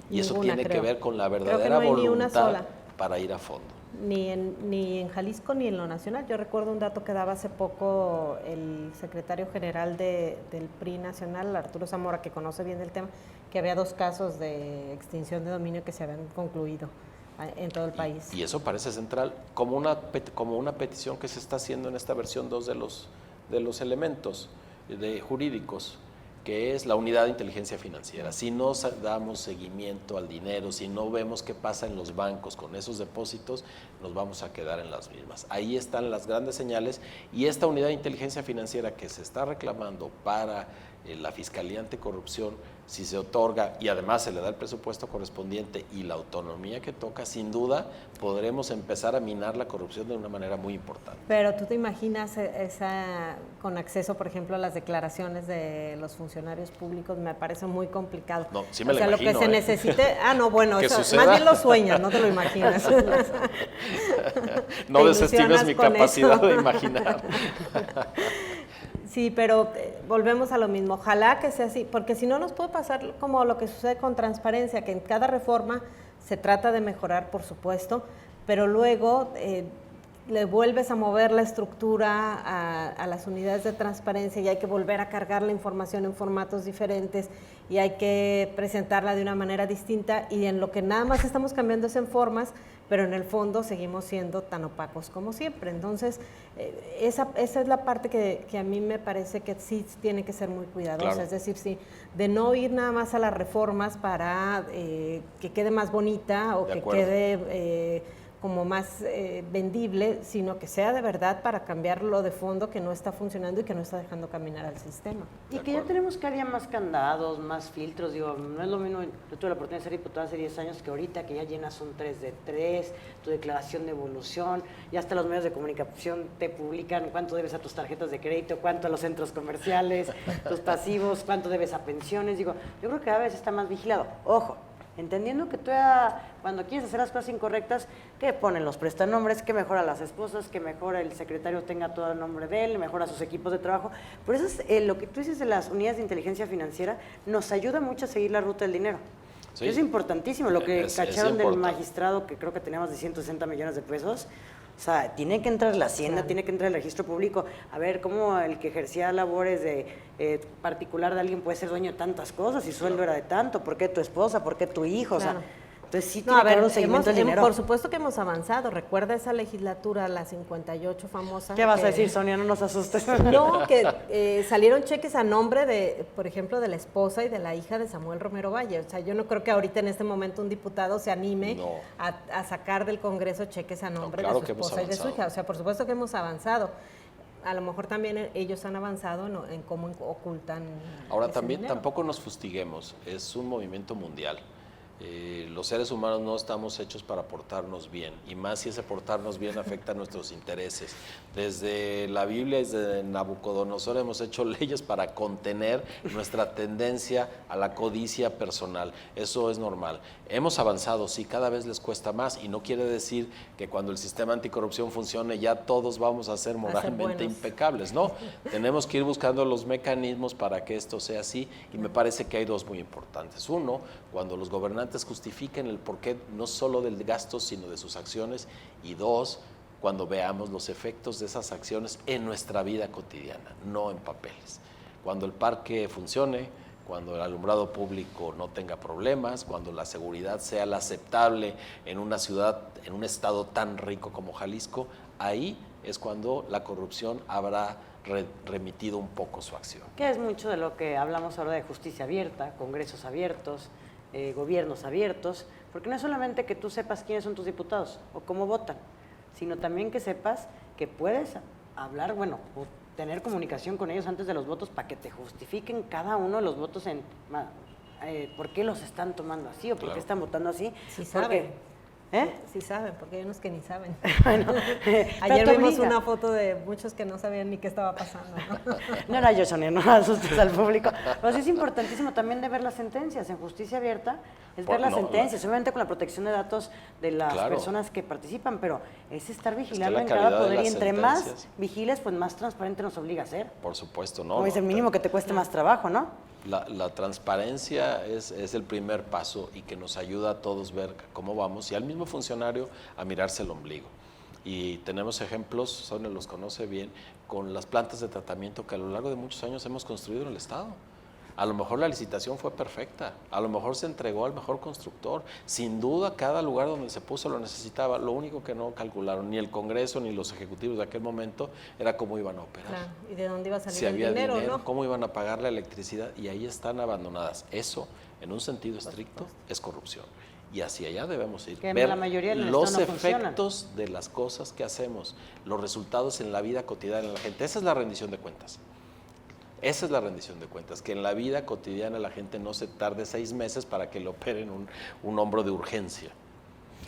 Y eso tiene que ver con la verdadera voluntad para ir a fondo. Ni en Jalisco ni en lo nacional. Yo recuerdo un dato que daba hace poco el secretario general del PRI nacional, Arturo Zamora, que conoce bien el tema, que había 2 casos de extinción de dominio que se habían concluido en todo el país. Y eso parece central, como una petición que se está haciendo en esta versión 2 de los elementos jurídicos, que es la unidad de inteligencia financiera. Si no damos seguimiento al dinero, si no vemos qué pasa en los bancos con esos depósitos, nos vamos a quedar en las mismas. Ahí están las grandes señales, y esta unidad de inteligencia financiera que se está reclamando para la Fiscalía Anticorrupción, si se otorga y además se le da el presupuesto correspondiente y la autonomía que toca, sin duda podremos empezar a minar la corrupción de una manera muy importante. Pero tú te imaginas con acceso, por ejemplo, a las declaraciones de los funcionarios públicos, me parece muy complicado. No, sí me lo lo imagino. que se necesite, no, bueno, eso, suceda. más bien lo sueñas, no te lo imaginas. No desestimes mi capacidad de imaginar. Sí, pero volvemos a lo mismo. Ojalá que sea así, porque si no nos puede pasar como lo que sucede con transparencia, que en cada reforma se trata de mejorar, por supuesto, pero luego le vuelves a mover la estructura a las unidades de transparencia y hay que volver a cargar la información en formatos diferentes y hay que presentarla de una manera distinta, y en lo que nada más estamos cambiando es en formas, pero en el fondo seguimos siendo tan opacos como siempre. Entonces, esa es la parte que a mí me parece que sí tiene que ser muy cuidadosa, claro. Es decir, sí, de no ir nada más a las reformas para que quede más bonita o que quede como más vendible, sino que sea de verdad para cambiar lo de fondo que no está funcionando y que no está dejando caminar al sistema. Y que ya tenemos que haber más candados, más filtros, digo, no es lo mismo, yo tuve la oportunidad de ser diputada hace 10 años que ahorita que ya llenas un 3 de 3, tu declaración de evolución, ya hasta los medios de comunicación te publican cuánto debes a tus tarjetas de crédito, cuánto a los centros comerciales, tus pasivos, cuánto debes a pensiones, digo, yo creo que cada vez está más vigilado. Ojo, entendiendo que tú cuando quieres hacer las cosas incorrectas, que ponen los prestanombres, que mejora a las esposas, que mejora el secretario tenga todo el nombre de él, mejora sus equipos de trabajo. Por eso es, lo que tú dices de las unidades de inteligencia financiera nos ayuda mucho a seguir la ruta del dinero. Sí. Es importantísimo lo que cacharon del magistrado, que creo que teníamos de 160 millones de pesos. O sea, tiene que entrar la Hacienda, tiene que entrar el registro público, a ver cómo el que ejercía labores de particular de alguien puede ser dueño de tantas cosas y sueldo era de tanto, ¿por qué tu esposa, por qué tu hijo? O sea, entonces sí tiene que haber un seguimiento del dinero. Por supuesto que hemos avanzado. Recuerda esa legislatura, la 58 famosa. ¿Qué vas a decir, Sonia? No nos asustes. No, que salieron cheques a nombre de, por ejemplo, de la esposa y de la hija de Samuel Romero Valle. O sea, yo no creo que ahorita en este momento un diputado se anime a sacar del Congreso cheques a nombre de su esposa y de su hija. O sea, por supuesto que hemos avanzado. A lo mejor también ellos han avanzado en cómo ocultan. Ahora también tampoco nos fustiguemos. Es un movimiento mundial. Los seres humanos no estamos hechos para portarnos bien, y más si ese portarnos bien afecta a nuestros intereses. Desde la Biblia, desde Nabucodonosor, hemos hecho leyes para contener nuestra tendencia a la codicia personal. Eso es normal. Hemos avanzado, sí, cada vez les cuesta más, y no quiere decir que cuando el sistema anticorrupción funcione ya todos vamos a ser moralmente impecables. No, tenemos que ir buscando los mecanismos para que esto sea así, y me parece que hay dos muy importantes. Uno, cuando los gobernantes justifiquen el porqué no solo del gasto, sino de sus acciones, y dos, cuando veamos los efectos de esas acciones en nuestra vida cotidiana, no en papeles. Cuando el parque funcione, cuando el alumbrado público no tenga problemas, cuando la seguridad sea la aceptable en una ciudad, en un estado tan rico como Jalisco, ahí es cuando la corrupción habrá remitido un poco su acción. Que es mucho de lo que hablamos ahora de justicia abierta, congresos abiertos, gobiernos abiertos, porque no es solamente que tú sepas quiénes son tus diputados o cómo votan, sino también que sepas que puedes hablar, o tener comunicación con ellos antes de los votos para que te justifiquen cada uno de los votos en por qué los están tomando así o por qué están votando así. Sí saben. Sí saben, porque hay unos que ni saben. Bueno, ayer vimos una foto de muchos que no sabían ni qué estaba pasando. No era yo, Sonia, no asustes al público. Pero sí es importantísimo también de ver las sentencias. En justicia abierta es ver las sentencias, obviamente con la protección de datos de las personas que participan, pero es estar vigilando en cada poder, y entre más vigiles, pues más transparente nos obliga a ser. Por supuesto, ¿no? Como es el mínimo que te cueste más trabajo, ¿no? La transparencia es el primer paso, y que nos ayuda a todos ver cómo vamos, y al mismo funcionario a mirarse el ombligo. Y tenemos ejemplos, Sonia los conoce bien, con las plantas de tratamiento que a lo largo de muchos años hemos construido en el Estado. A lo mejor la licitación fue perfecta, a lo mejor se entregó al mejor constructor, sin duda cada lugar donde se puso lo necesitaba. Lo único que no calcularon ni el Congreso ni los ejecutivos de aquel momento era cómo iban a operar. Claro. ¿Y de dónde iba a salir si había dinero, ¿no? Cómo iban a pagar la electricidad, y ahí están abandonadas. Eso, en un sentido estricto, es corrupción. Y hacia allá debemos ir. Que ver la mayoría del los no efectos funcionan de las cosas que hacemos, los resultados en la vida cotidiana de la gente. Esa es la rendición de cuentas. Esa es la rendición de cuentas, que en la vida cotidiana la gente no se tarde 6 meses para que le operen un hombro de urgencia,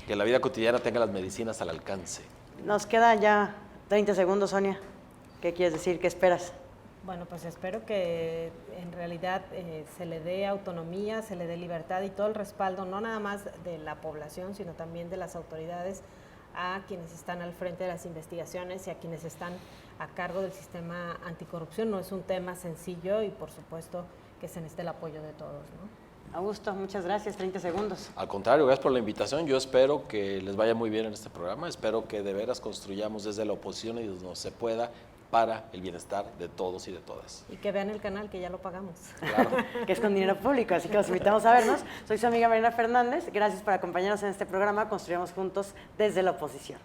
que en la vida cotidiana tenga las medicinas al alcance. Nos quedan ya 30 segundos, Sonia. ¿Qué quieres decir? ¿Qué esperas? Bueno, pues espero que en realidad se le dé autonomía, se le dé libertad y todo el respaldo, no nada más de la población, sino también de las autoridades, a quienes están al frente de las investigaciones y a quienes están a cargo del sistema anticorrupción. No es un tema sencillo, y por supuesto que se necesita el apoyo de todos, ¿no? Augusto, muchas gracias, 30 segundos. Al contrario, gracias por la invitación. Yo espero que les vaya muy bien en este programa, espero que de veras construyamos desde la oposición y desde donde se pueda para el bienestar de todos y de todas. Y que vean el canal, que ya lo pagamos. Claro. Que es con dinero público, así que los invitamos a vernos. Soy su amiga Mariana Fernández, gracias por acompañarnos en este programa Construyamos Juntos desde la Oposición.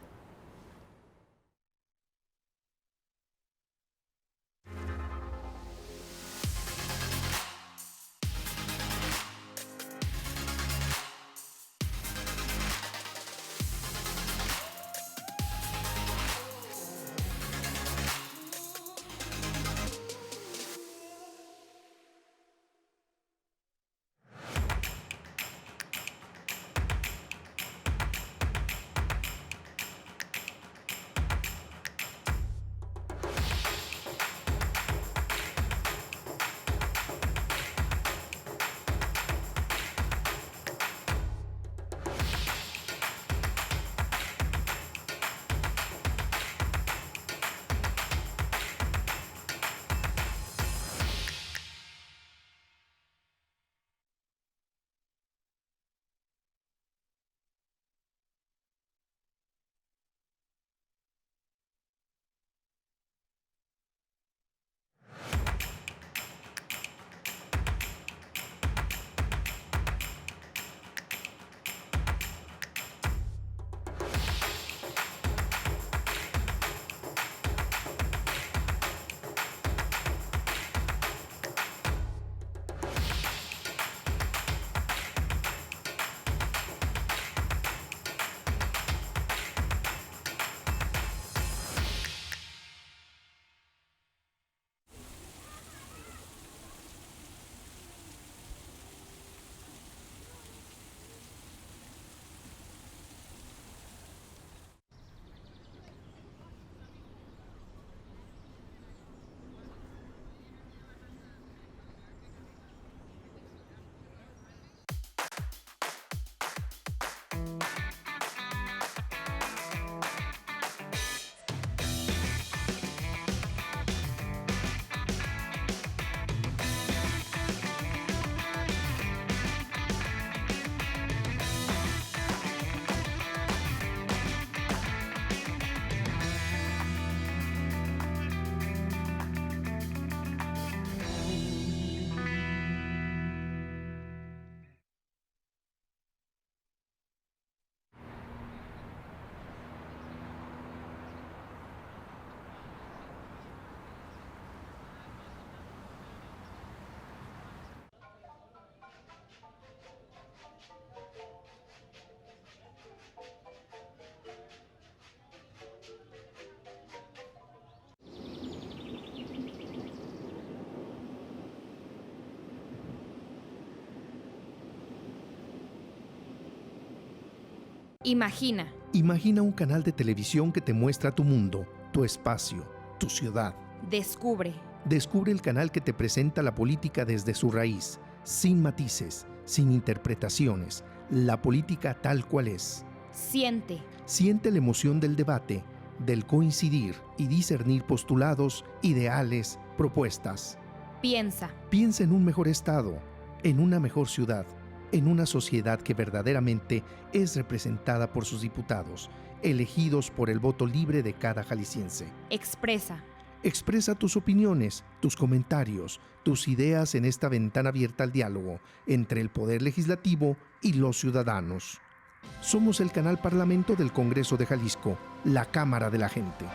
Imagina. Imagina un canal de televisión que te muestra tu mundo, tu espacio, tu ciudad. Descubre. Descubre el canal que te presenta la política desde su raíz, sin matices, sin interpretaciones, la política tal cual es. Siente. Siente la emoción del debate, del coincidir y discernir postulados, ideales, propuestas. Piensa. Piensa en un mejor estado, en una mejor ciudad, en una sociedad que verdaderamente es representada por sus diputados, elegidos por el voto libre de cada jalisciense. Expresa. Expresa tus opiniones, tus comentarios, tus ideas en esta ventana abierta al diálogo entre el Poder Legislativo y los ciudadanos. Somos el canal Parlamento del Congreso de Jalisco, la Cámara de la Gente.